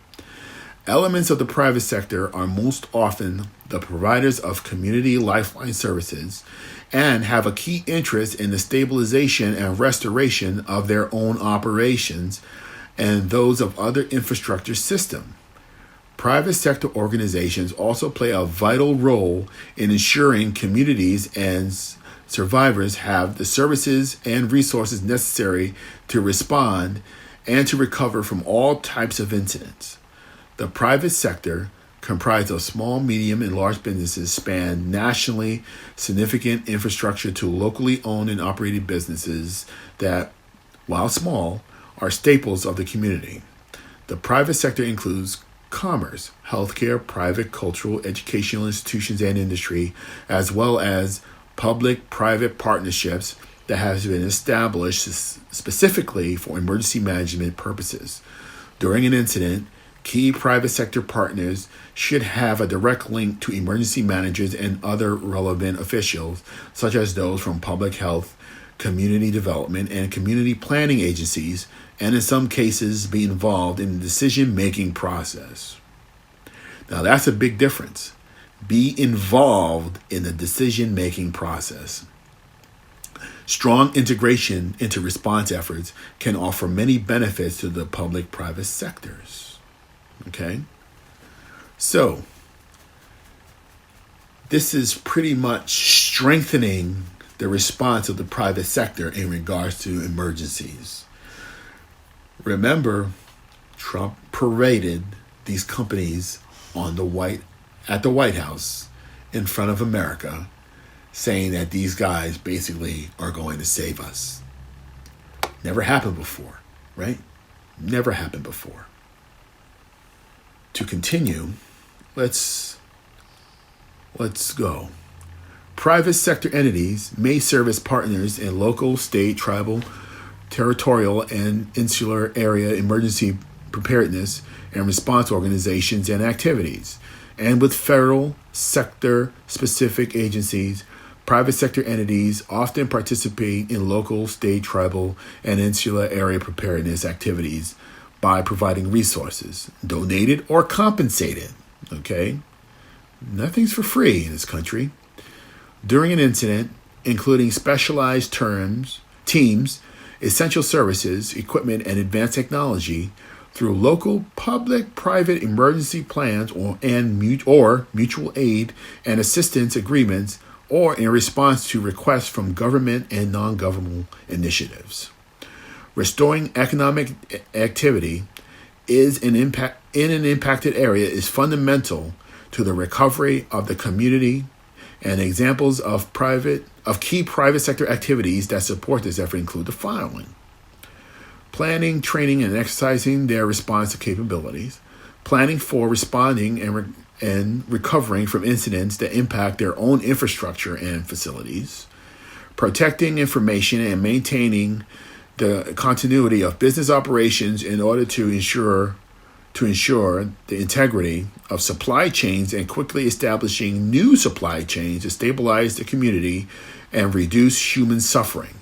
Elements of the private sector are most often the providers of community lifeline services and have a key interest in the stabilization and restoration of their own operations and those of other infrastructure system. Private sector organizations also play a vital role in ensuring communities and survivors have the services and resources necessary to respond and to recover from all types of incidents. The private sector, comprised of small, medium, and large businesses, span nationally significant infrastructure to locally owned and operated businesses that, while small, are staples of the community. The private sector includes commerce, healthcare, private, cultural, educational institutions, and industry, as well as public-private partnerships that have been established specifically for emergency management purposes. During an incident, key private sector partners should have a direct link to emergency managers and other relevant officials, such as those from public health, community development, and community planning agencies, and in some cases be involved in the decision-making process. Now that's a big difference. Be involved in the decision-making process. Strong integration into response efforts can offer many benefits to the public-private sectors. Okay? So, this is pretty much strengthening the response of the private sector in regards to emergencies. Remember, Trump paraded these companies at the White House in front of America, saying that these guys basically are going to save us. Never happened before, right? Never happened before. To continue, let's go. Private sector entities may serve as partners in local, state, tribal, territorial, and insular area emergency preparedness and response organizations and activities, and with federal sector-specific agencies. Private sector entities often participate in local, state, tribal, and insular area preparedness activities by providing resources, donated or compensated. Okay? Nothing's for free in this country. During an incident, including specialized teams, essential services, equipment, and advanced technology, through local public-private emergency plans or mutual aid and assistance agreements, or in response to requests from government and non-governmental initiatives. Restoring economic activity in an impacted area is fundamental to the recovery of the community, and examples of key private sector activities that support this effort include the following: planning, training, and exercising their response capabilities, planning for responding and recovering from incidents that impact their own infrastructure and facilities, protecting information and maintaining the continuity of business operations in order to ensure the integrity of supply chains, and quickly establishing new supply chains to stabilize the community and reduce human suffering.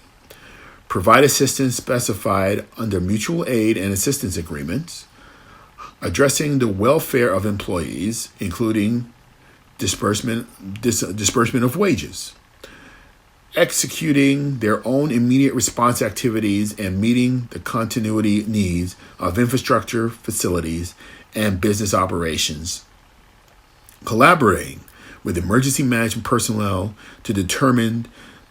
Provide assistance specified under mutual aid and assistance agreements, addressing the welfare of employees, including disbursement of wages, executing their own immediate response activities and meeting the continuity needs of infrastructure, facilities, and business operations, collaborating with emergency management personnel to determine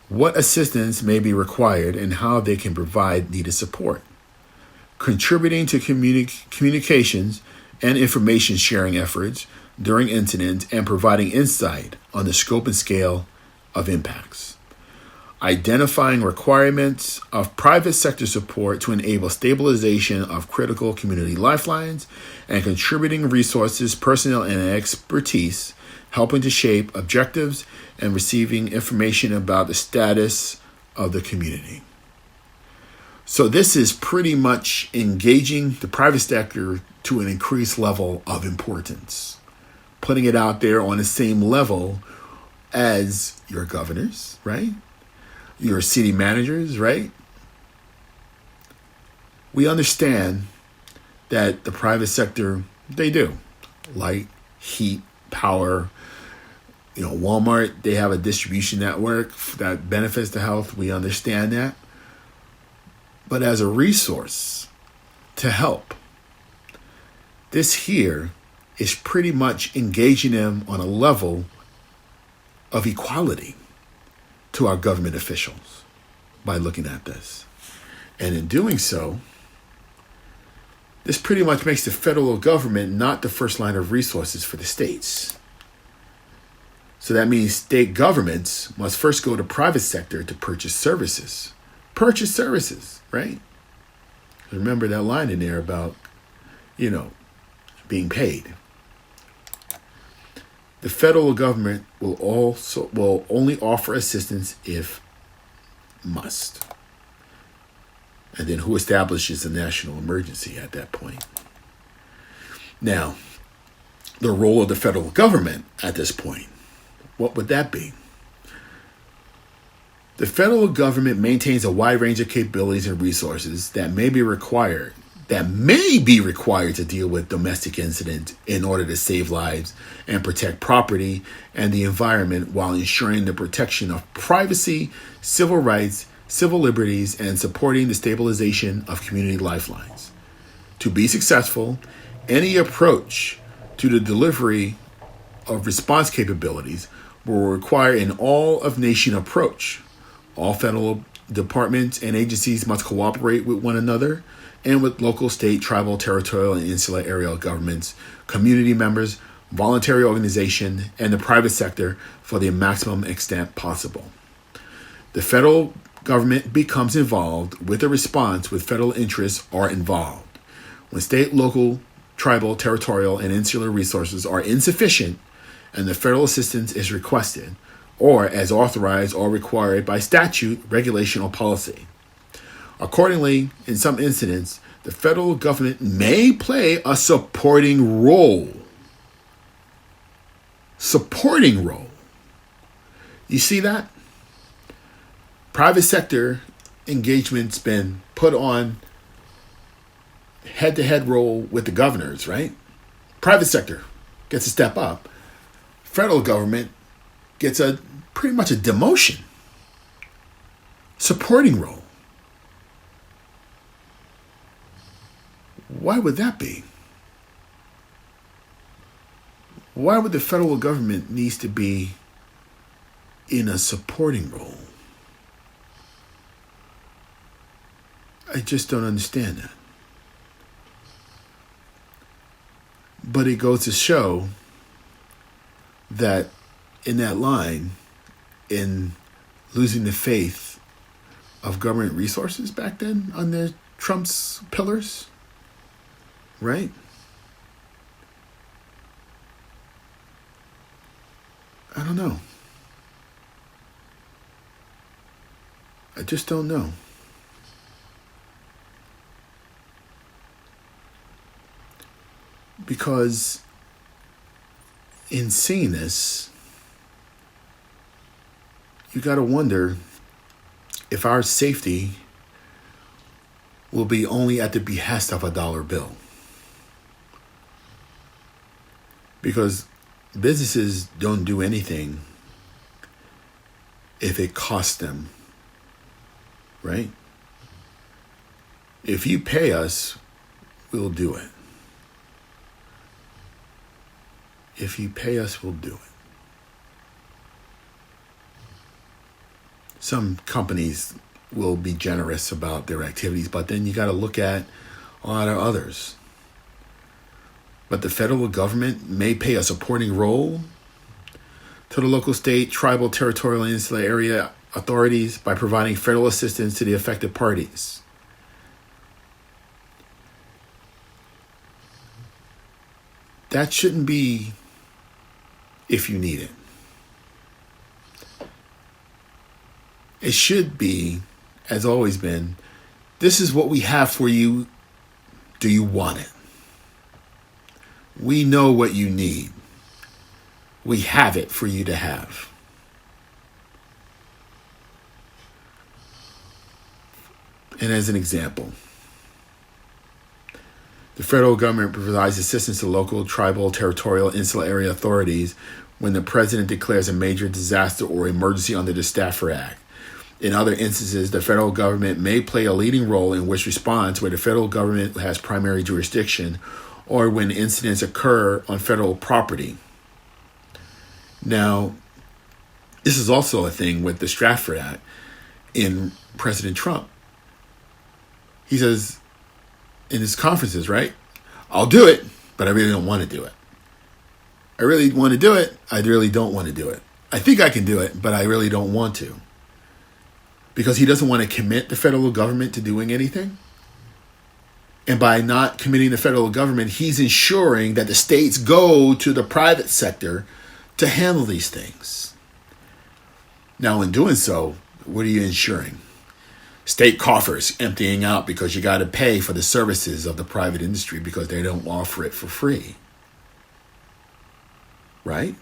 what assistance may be required and how they can provide needed support, contributing to communications and information sharing efforts during incidents, and providing insight on the scope and scale of impacts. Identifying requirements of private sector support to enable stabilization of critical community lifelines, and contributing resources, personnel, and expertise, helping to shape objectives and receiving information about the status of the community. So this is pretty much engaging the private sector to an increased level of importance, putting it out there on the same level as your governors, right? Your city managers, right? We understand that the private sector, they do light, heat, power. Walmart, they have a distribution network that benefits the health. We understand that. But as a resource to help, this here is pretty much engaging them on a level of equality to our government officials by looking at this. And in doing so, this pretty much makes the federal government not the first line of resources for the states. So that means state governments must first go to private sector to purchase services. Purchase services, right? Remember that line in there about, being paid. The federal government will only offer assistance if must. And then who establishes a national emergency at that point? Now, the role of the federal government at this point, what would that be? The federal government maintains a wide range of capabilities and resources that may be required to deal with domestic incidents in order to save lives and protect property and the environment while ensuring the protection of privacy, civil rights, civil liberties, and supporting the stabilization of community lifelines. To be successful, any approach to the delivery of response capabilities will require an all-of-nation approach. All federal departments and agencies must cooperate with one another and with local, state, tribal, territorial, and insular area governments, community members, voluntary organization, and the private sector for the maximum extent possible. The federal government becomes involved with a response when federal interests are involved. When state, local, tribal, territorial, and insular resources are insufficient and the federal assistance is requested, or as authorized or required by statute, regulation, or policy. Accordingly, in some incidents, the federal government may play a supporting role. Supporting role. You see that? Private sector engagement's been put on head-to-head role with the governors, right? Private sector gets a step up. Federal government gets pretty much a demotion. Supporting role. Why would that be? Why would the federal government needs to be in a supporting role? I just don't understand that. But it goes to show that in that line, in losing the faith of government resources back then under Trump's pillars, right? I don't know. I just don't know. Because in seeing this, you got to wonder if our safety will be only at the behest of a dollar bill. Because businesses don't do anything if it costs them, right? If you pay us, we'll do it. If you pay us, we'll do it. Some companies will be generous about their activities, but then you got to look at a lot of others. But the federal government may play a supporting role to the local, state, tribal, territorial, and insular area authorities by providing federal assistance to the affected parties. That shouldn't be if you need it. It should be, as always been, this is what we have for you. Do you want it? We know what you need. We have it for you to have. And as an example, The federal government provides assistance to local, tribal, territorial, insular area authorities when the president declares a major disaster or emergency under the Stafford Act. In other instances, the federal government may play a leading role in which response where the federal government has primary jurisdiction or when incidents occur on federal property. Now, this is also a thing with the Stafford Act in President Trump. He says in his conferences, right? I'll do it, but I really don't want to do it. I really want to do it. I really don't want to do it. I think I can do it, but I really don't want to. Because he doesn't want to commit the federal government to doing anything. And by not committing the federal government, he's ensuring that the states go to the private sector to handle these things. Now, in doing so, what are you ensuring? State coffers emptying out because you got to pay for the services of the private industry because they don't offer it for free. Right?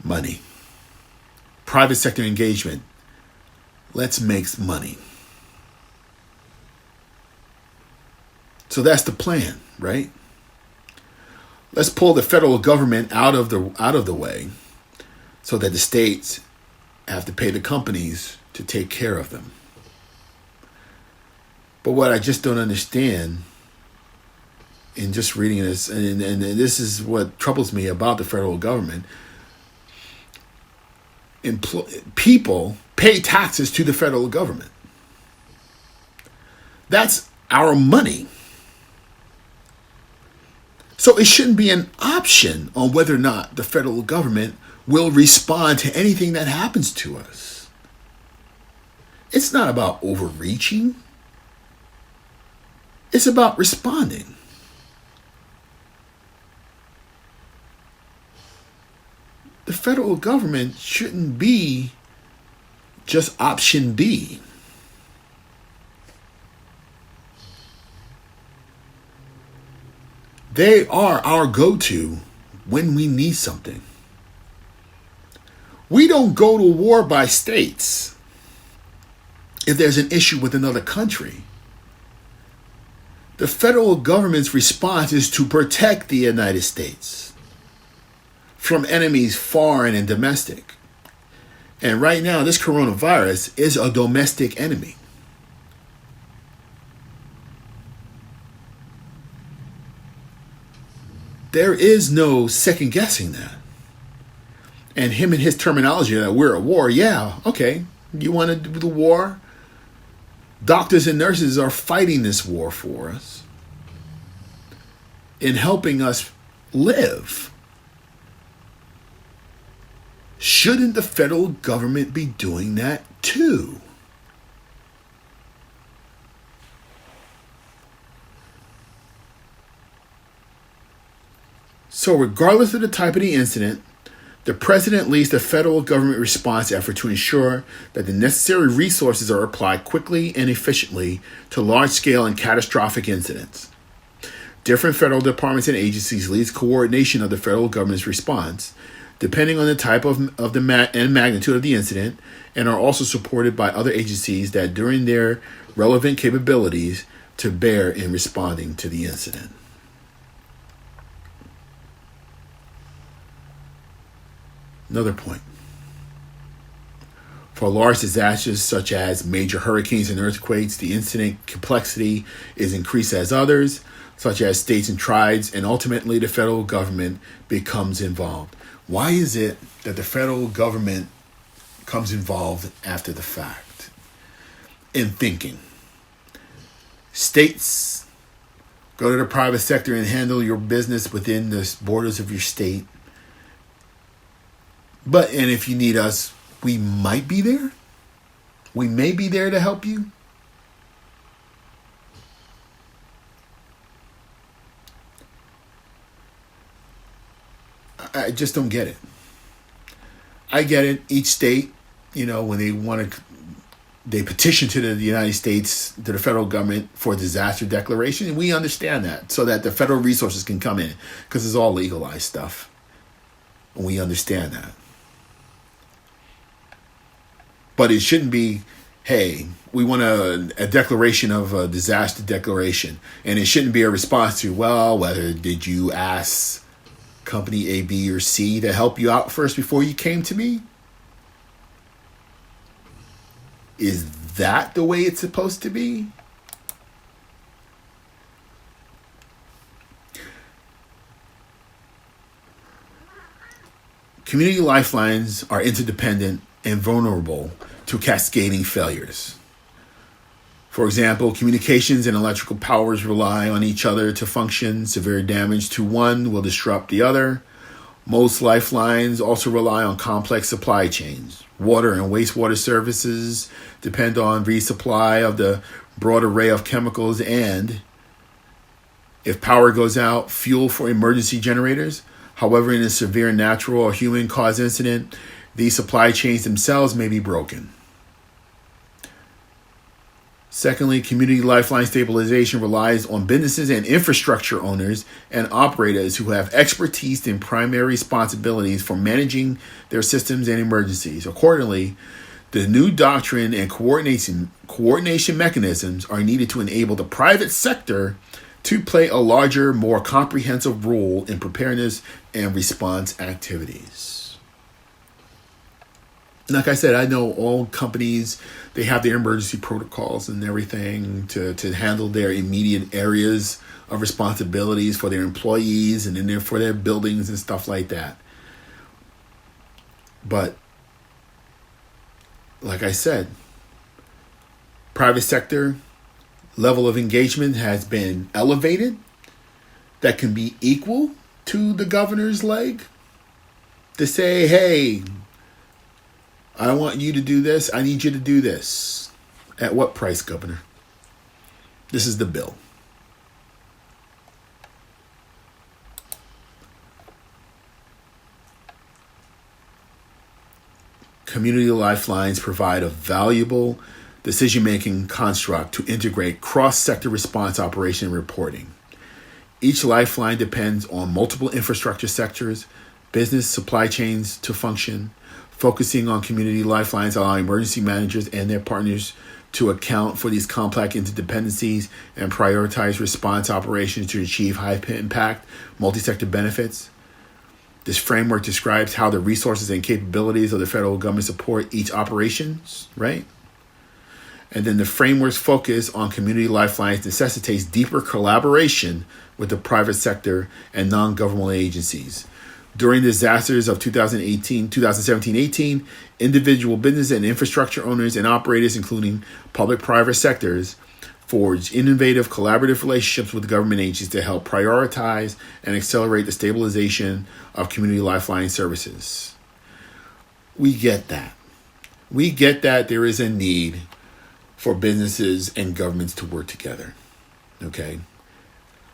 Money. Private sector engagement. Let's make money. So that's the plan, right? Let's pull the federal government out of the way so that the states have to pay the companies to take care of them. But what I just don't understand in just reading this, and this is what troubles me about the federal government, people pay taxes to the federal government. That's our money. So it shouldn't be an option on whether or not the federal government will respond to anything that happens to us. It's not about overreaching. It's about responding. The federal government shouldn't be just option B. They are our go-to when we need something. We don't go to war by states if there's an issue with another country. The federal government's response is to protect the United States from enemies foreign and domestic. And right now, this coronavirus is a domestic enemy. There is no second guessing that. And him and his terminology that we're at war, yeah, okay, you want to do the war? Doctors and nurses are fighting this war for us in helping us live. Shouldn't the federal government be doing that too? So regardless of the type of the incident, the president leads the federal government response effort to ensure that the necessary resources are applied quickly and efficiently to large-scale and catastrophic incidents. Different federal departments and agencies lead coordination of the federal government's response, depending on the type and magnitude of the incident, and are also supported by other agencies that during their relevant capabilities to bear in responding to the incident. Another point. For large disasters such as major hurricanes and earthquakes, the incident complexity is increased as others, such as states and tribes, and ultimately the federal government becomes involved. Why is it that the federal government comes involved after the fact? In thinking. States, go to the private sector and handle your business within the borders of your state. And if you need us, we might be there. We may be there to help you. I just don't get it. I get it. Each state, when they petition to the United States, to the federal government for disaster declaration, and we understand that so that the federal resources can come in because it's all legalized stuff. And we understand that. But it shouldn't be hey, we want a declaration of a disaster declaration. And it shouldn't be a response to, well, whether did you ask company A, B, or C to help you out first before you came to me? Is that the way it's supposed to be? Community lifelines are interdependent and vulnerable to cascading failures. For example, communications and electrical powers rely on each other to function. Severe damage to one will disrupt the other. Most lifelines also rely on complex supply chains. Water and wastewater services depend on resupply of the broad array of chemicals and, if power goes out, fuel for emergency generators. However, in a severe natural or human-caused incident, these supply chains themselves may be broken. Secondly, community lifeline stabilization relies on businesses and infrastructure owners and operators who have expertise in primary responsibilities for managing their systems and emergencies. Accordingly, the new doctrine and coordination mechanisms are needed to enable the private sector to play a larger, more comprehensive role in preparedness and response activities. Like I said, I know all companies, they have their emergency protocols and everything to handle their immediate areas of responsibilities for their employees and then for their buildings and stuff like that. But like I said, private sector level of engagement has been elevated that can be equal to the governor's leg to say, hey, I want you to do this. I need you to do this. At what price, Governor? This is the bill. Community lifelines provide a valuable decision-making construct to integrate cross-sector response operation and reporting. Each lifeline depends on multiple infrastructure sectors, business supply chains to function, focusing on community lifelines allow emergency managers and their partners to account for these complex interdependencies and prioritize response operations to achieve high-impact multi-sector benefits. This framework describes how the resources and capabilities of the federal government support each operations, right? And then the framework's focus on community lifelines necessitates deeper collaboration with the private sector and non-governmental agencies. During the disasters of 2017-18, individual business and infrastructure owners and operators, including public-private sectors, forged innovative collaborative relationships with government agencies to help prioritize and accelerate the stabilization of community lifeline services. We get that. We get that there is a need for businesses and governments to work together, okay?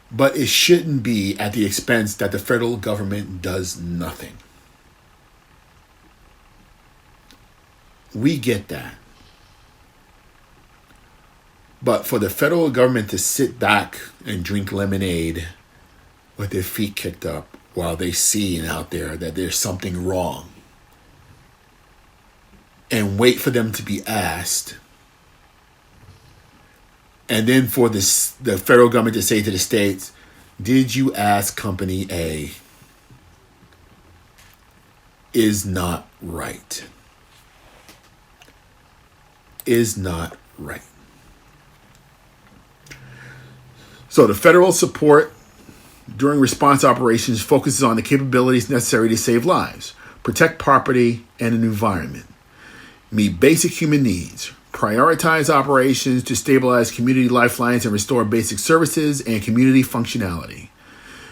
But it shouldn't be at the expense that the federal government does nothing. We get that. But for the federal government to sit back and drink lemonade with their feet kicked up while they see out there that there's something wrong and wait for them to be asked, and then for the federal government to say to the states, did you ask Company A, is not right. Is not right. So the federal support during response operations focuses on the capabilities necessary to save lives, protect property and an environment, meet basic human needs, prioritize operations to stabilize community lifelines and restore basic services and community functionality,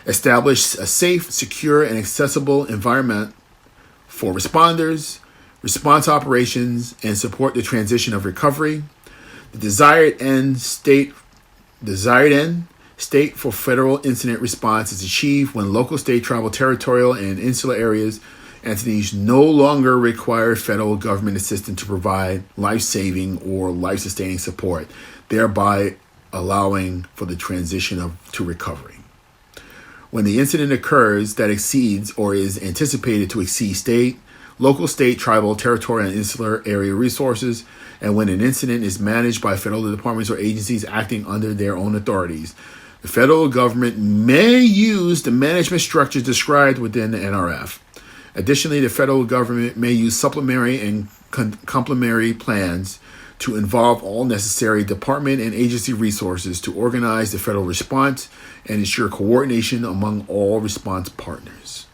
establish a safe, secure, and accessible environment for responders, response operations, and support the transition of recovery. The desired end state for federal incident response is achieved when local, state, tribal, territorial, and insular areas entities no longer require federal government assistance to provide life-saving or life-sustaining support, thereby allowing for the transition to recovery. When the incident occurs that exceeds or is anticipated to exceed state, local, state, tribal, territorial, and insular area resources, and when an incident is managed by federal departments or agencies acting under their own authorities. The federal government may use the management structures described within the NRF. Additionally, the federal government may use supplementary and complementary plans to involve all necessary department and agency resources to organize the federal response and ensure coordination among all response partners.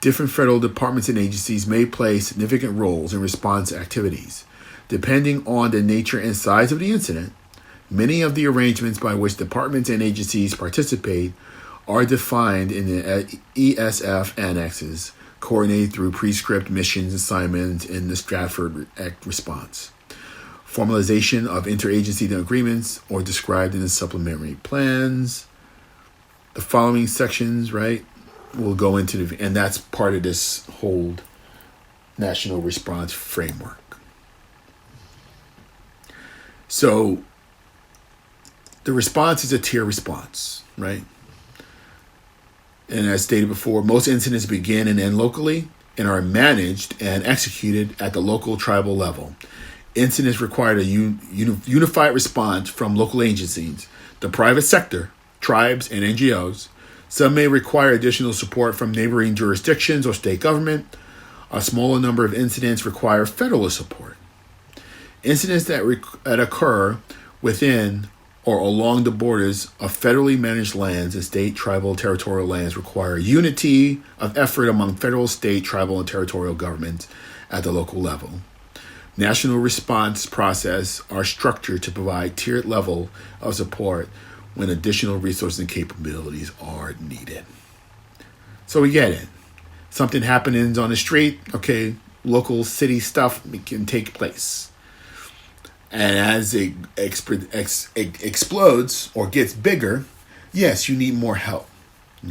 Different federal departments and agencies may play significant roles in response activities. Depending on the nature and size of the incident, many of the arrangements by which departments and agencies participate are defined in the ESF annexes, coordinated through prescript missions assignments in the Stratford Act response. Formalization of interagency agreements or described in the supplementary plans. The following sections, right, will go into and that's part of this whole national response framework. So the response is a tier response, right? And as stated before, most incidents begin and end locally and are managed and executed at the local tribal level. Incidents require a unified response from local agencies, the private sector, tribes, and NGOs. Some may require additional support from neighboring jurisdictions or state government. A smaller number of incidents require federal support. Incidents that occur within or along the borders of federally managed lands and state, tribal, territorial lands require unity of effort among federal, state, tribal, and territorial governments at the local level. National response process are structured to provide tiered level of support when additional resources and capabilities are needed. So we get it. Something happens on the street, okay, local city stuff can take place. And as it explodes or gets bigger, yes, you need more help.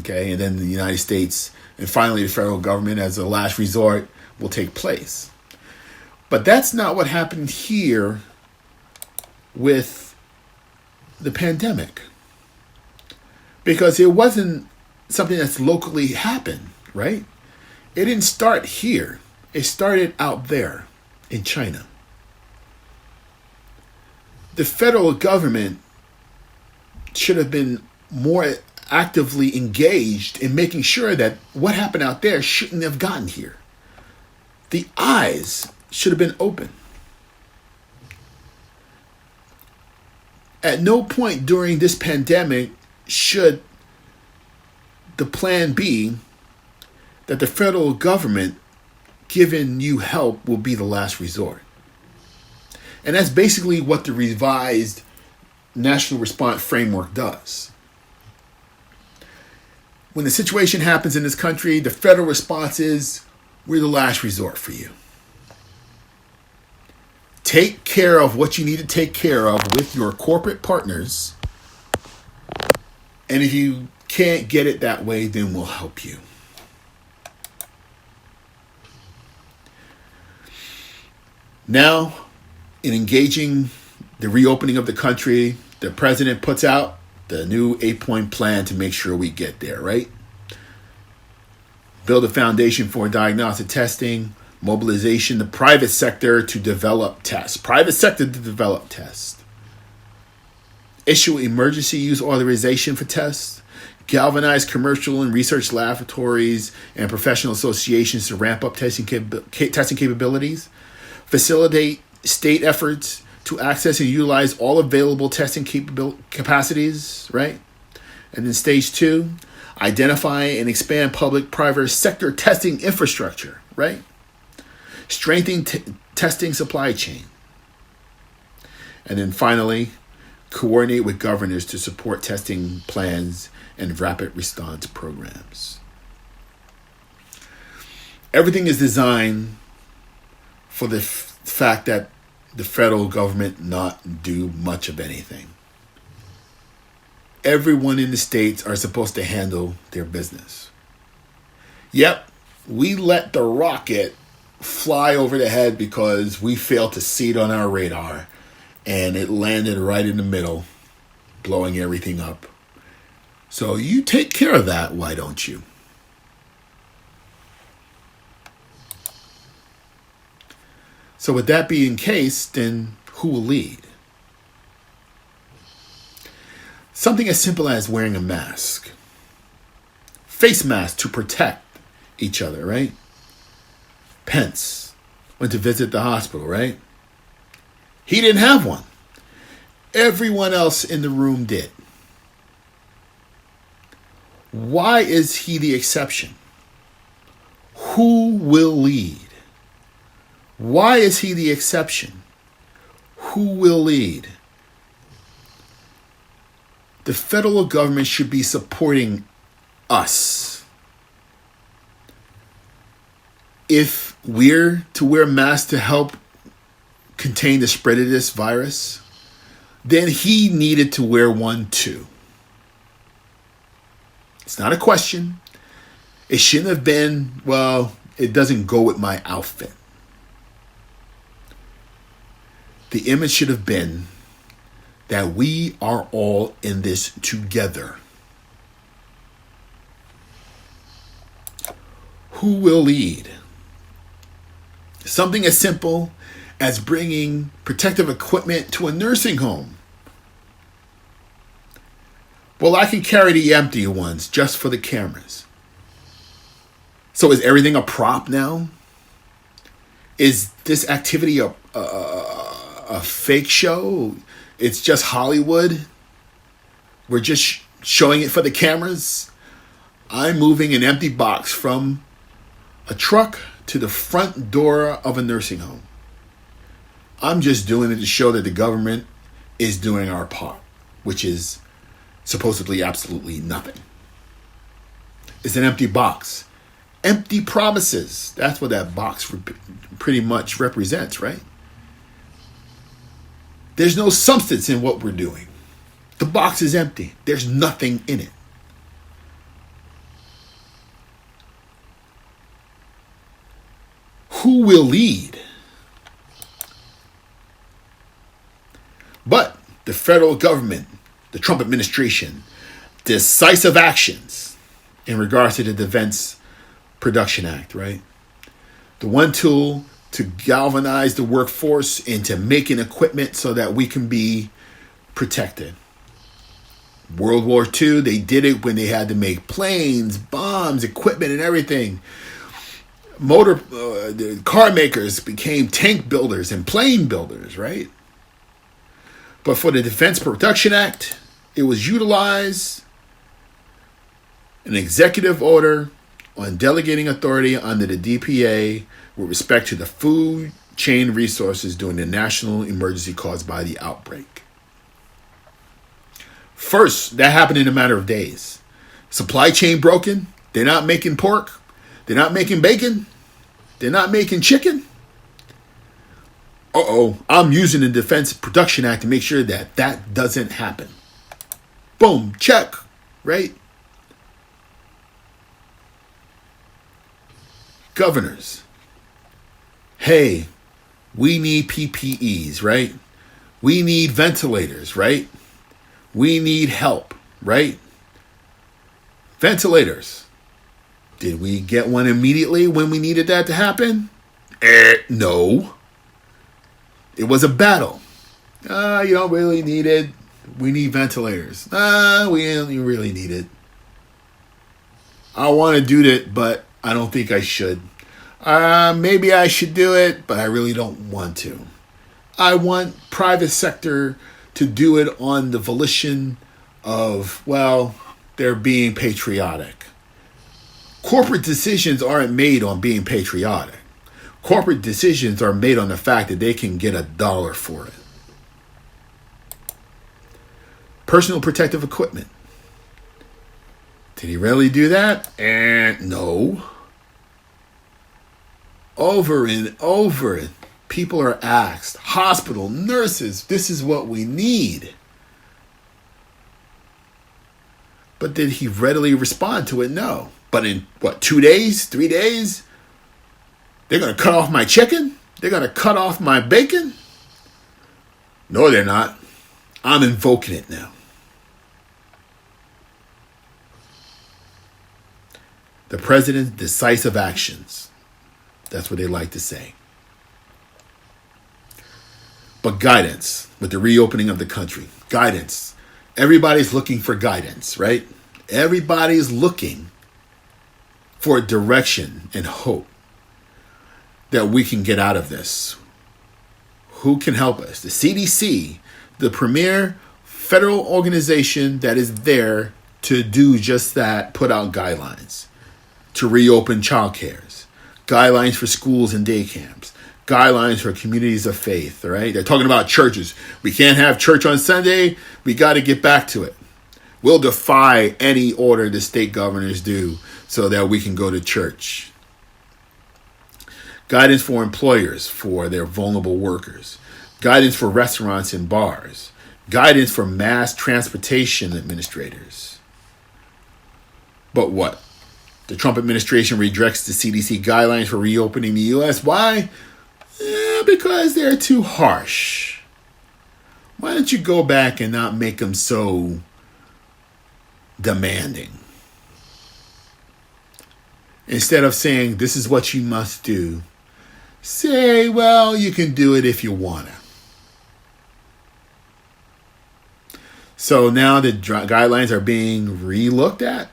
Okay, and then the United States and finally the federal government as a last resort will take place. But that's not what happened here with the pandemic. Because it wasn't something that's locally happened, right? It didn't start here. It started out there in China. The federal government should have been more actively engaged in making sure that what happened out there shouldn't have gotten here. The eyes should have been open. At no point during this pandemic should the plan be that the federal government giving you help will be the last resort. And that's basically what the revised National Response Framework does. When the situation happens in this country, the federal response is, we're the last resort for you. Take care of what you need to take care of with your corporate partners. And if you can't get it that way, then we'll help you. Now, in engaging the reopening of the country, the president puts out the new 8-point plan to make sure we get there, right? Build a foundation for diagnostic testing, mobilization, the private sector to develop tests. Private sector to develop tests. Issue emergency use authorization for tests. Galvanize commercial and research laboratories and professional associations to ramp up testing capabilities. Facilitate state efforts to access and utilize all available testing capacities, right? And then stage 2, identify and expand public-private sector testing infrastructure, right? Strengthen testing supply chain. And then finally, coordinate with governors to support testing plans and rapid response programs. Everything is designed for the fact that the federal government not do much of anything. Everyone in the states are supposed to handle their business. Yep, we let the rocket fly over the head because we failed to see it on our radar, and it landed right in the middle, blowing everything up. So you take care of that, why don't you? So with that being the case, then who will lead? Something as simple as wearing a mask. Face mask to protect each other, right? Pence went to visit the hospital, right? He didn't have one. Everyone else in the room did. Why is he the exception? Who will lead? Why is he the exception? Who will lead? The federal government should be supporting us. If we're to wear masks to help contain the spread of this virus, then he needed to wear one too. It's not a question. It shouldn't have been, well, it doesn't go with my outfit. The image should have been that we are all in this together. Who will lead? Something as simple as bringing protective equipment to a nursing home. Well, I can carry the empty ones just for the cameras. So is everything a prop now? Is this activity a fake show? It's just Hollywood? We're just showing it for the cameras? I'm moving an empty box from a truck to the front door of a nursing home. I'm just doing it to show that the government is doing our part, which is supposedly absolutely nothing. It's an empty box. Empty promises. That's what that box pretty much represents, right? There's no substance in what we're doing. The box is empty. There's nothing in it. Who will lead? But the federal government, the Trump administration, decisive actions in regards to the Defense Production Act, right? The one tool to galvanize the workforce into making equipment so that we can be protected. World War II, they did it when they had to make planes, bombs, equipment, and everything. The car makers became tank builders and plane builders, right? But for the Defense Production Act, it was utilized an executive order on delegating authority under the DPA with respect to the food chain resources during the national emergency caused by the outbreak. First, that happened in a matter of days. Supply chain broken. They're not making pork. They're not making bacon. They're not making chicken. I'm using the Defense Production Act to make sure that that doesn't happen. Boom, check, right? Governors, hey, we need PPEs, right? We need ventilators, right? We need help, right? Ventilators. Did we get one immediately when we needed that to happen? No. It was a battle. You don't really need it. We need ventilators. We don't really need it. I want to do that, but I don't think I should. Maybe I should do it, but I really don't want to. I want private sector to do it on the volition of, well, they're being patriotic. Corporate decisions aren't made on being patriotic. Corporate decisions are made on the fact that they can get $1 for it. Personal protective equipment. Did he really do that? No. Over and over, people are asked, hospital, nurses, this is what we need. But did he readily respond to it? No. But in, 2 days, 3 days? They're going to cut off my chicken? They're going to cut off my bacon? No, they're not. I'm invoking it now. The president's decisive actions. That's what they like to say. But guidance with the reopening of the country. Guidance. Everybody's looking for guidance, right? Everybody's looking for direction and hope that we can get out of this. Who can help us? The CDC, the premier federal organization that is there to do just that, put out guidelines to reopen childcares, guidelines for schools and day camps, guidelines for communities of faith, all right? They're talking about churches. We can't have church on Sunday. We got to get back to it. We'll defy any order the state governors do so that we can go to church. Guidance for employers for their vulnerable workers. Guidance for restaurants and bars. Guidance for mass transportation administrators. But what? The Trump administration rejects the CDC guidelines for reopening the U.S. Why? Because they're too harsh. Why don't you go back and not make them so demanding? Instead of saying, this is what you must do, say, well, you can do it if you want to. So now the guidelines are being re-looked at,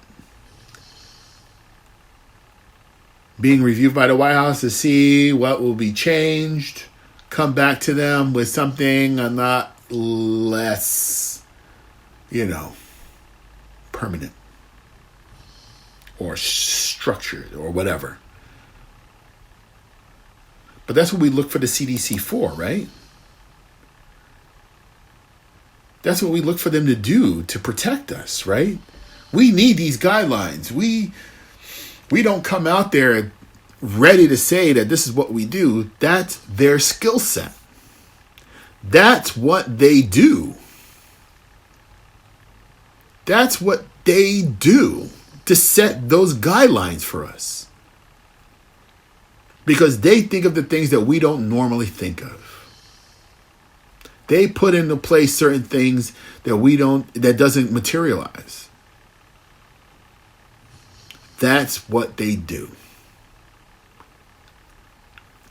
being reviewed by the White House to see what will be changed, come back to them with something a lot less, permanent or structured or whatever. But that's what we look for the CDC for, right? That's what we look for them to do, to protect us, right? We need these guidelines. We don't come out there ready to say that this is what we do. That's their skill set. That's what they do. That's what they do to set those guidelines for us. Because they think of the things that we don't normally think of. They put into place certain things that doesn't materialize. That's what they do.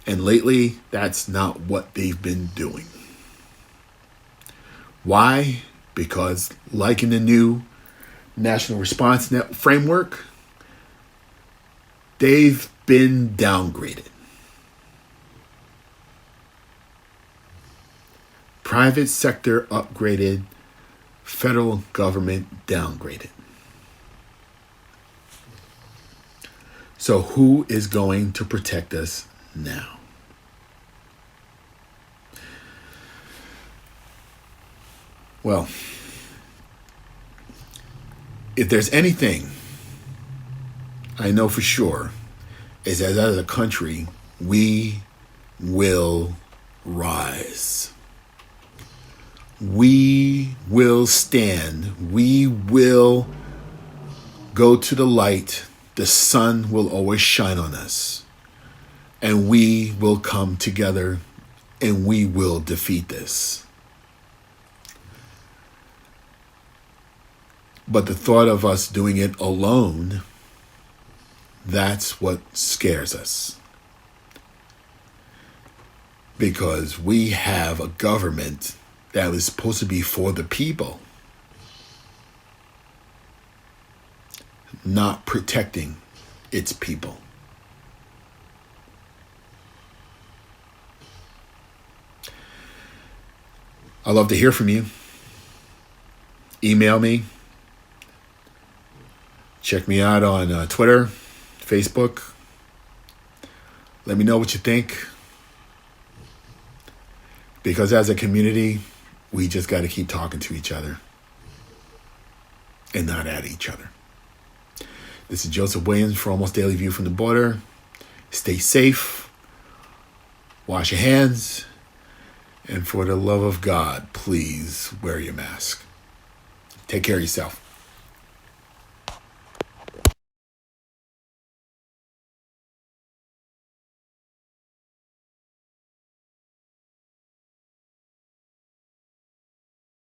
And lately, that's not what they've been doing. Why? Because like in the new National Response Net framework, they've been downgraded. Private sector upgraded, federal government downgraded. So who is going to protect us now? Well, if there's anything I know for sure, is that as a country, we will rise. We will stand. We will go to the light. The sun will always shine on us. And we will come together and we will defeat this. But the thought of us doing it alone, that's what scares us. Because we have a government that was supposed to be for the people, not protecting its people. I'd love to hear from you. Email me. Check me out on Twitter, Facebook. Let me know what you think. Because as a community, we just got to keep talking to each other and not at each other. This is Joseph Williams for Almost Daily View from the Border. Stay safe. Wash your hands. And for the love of God, please wear your mask. Take care of yourself.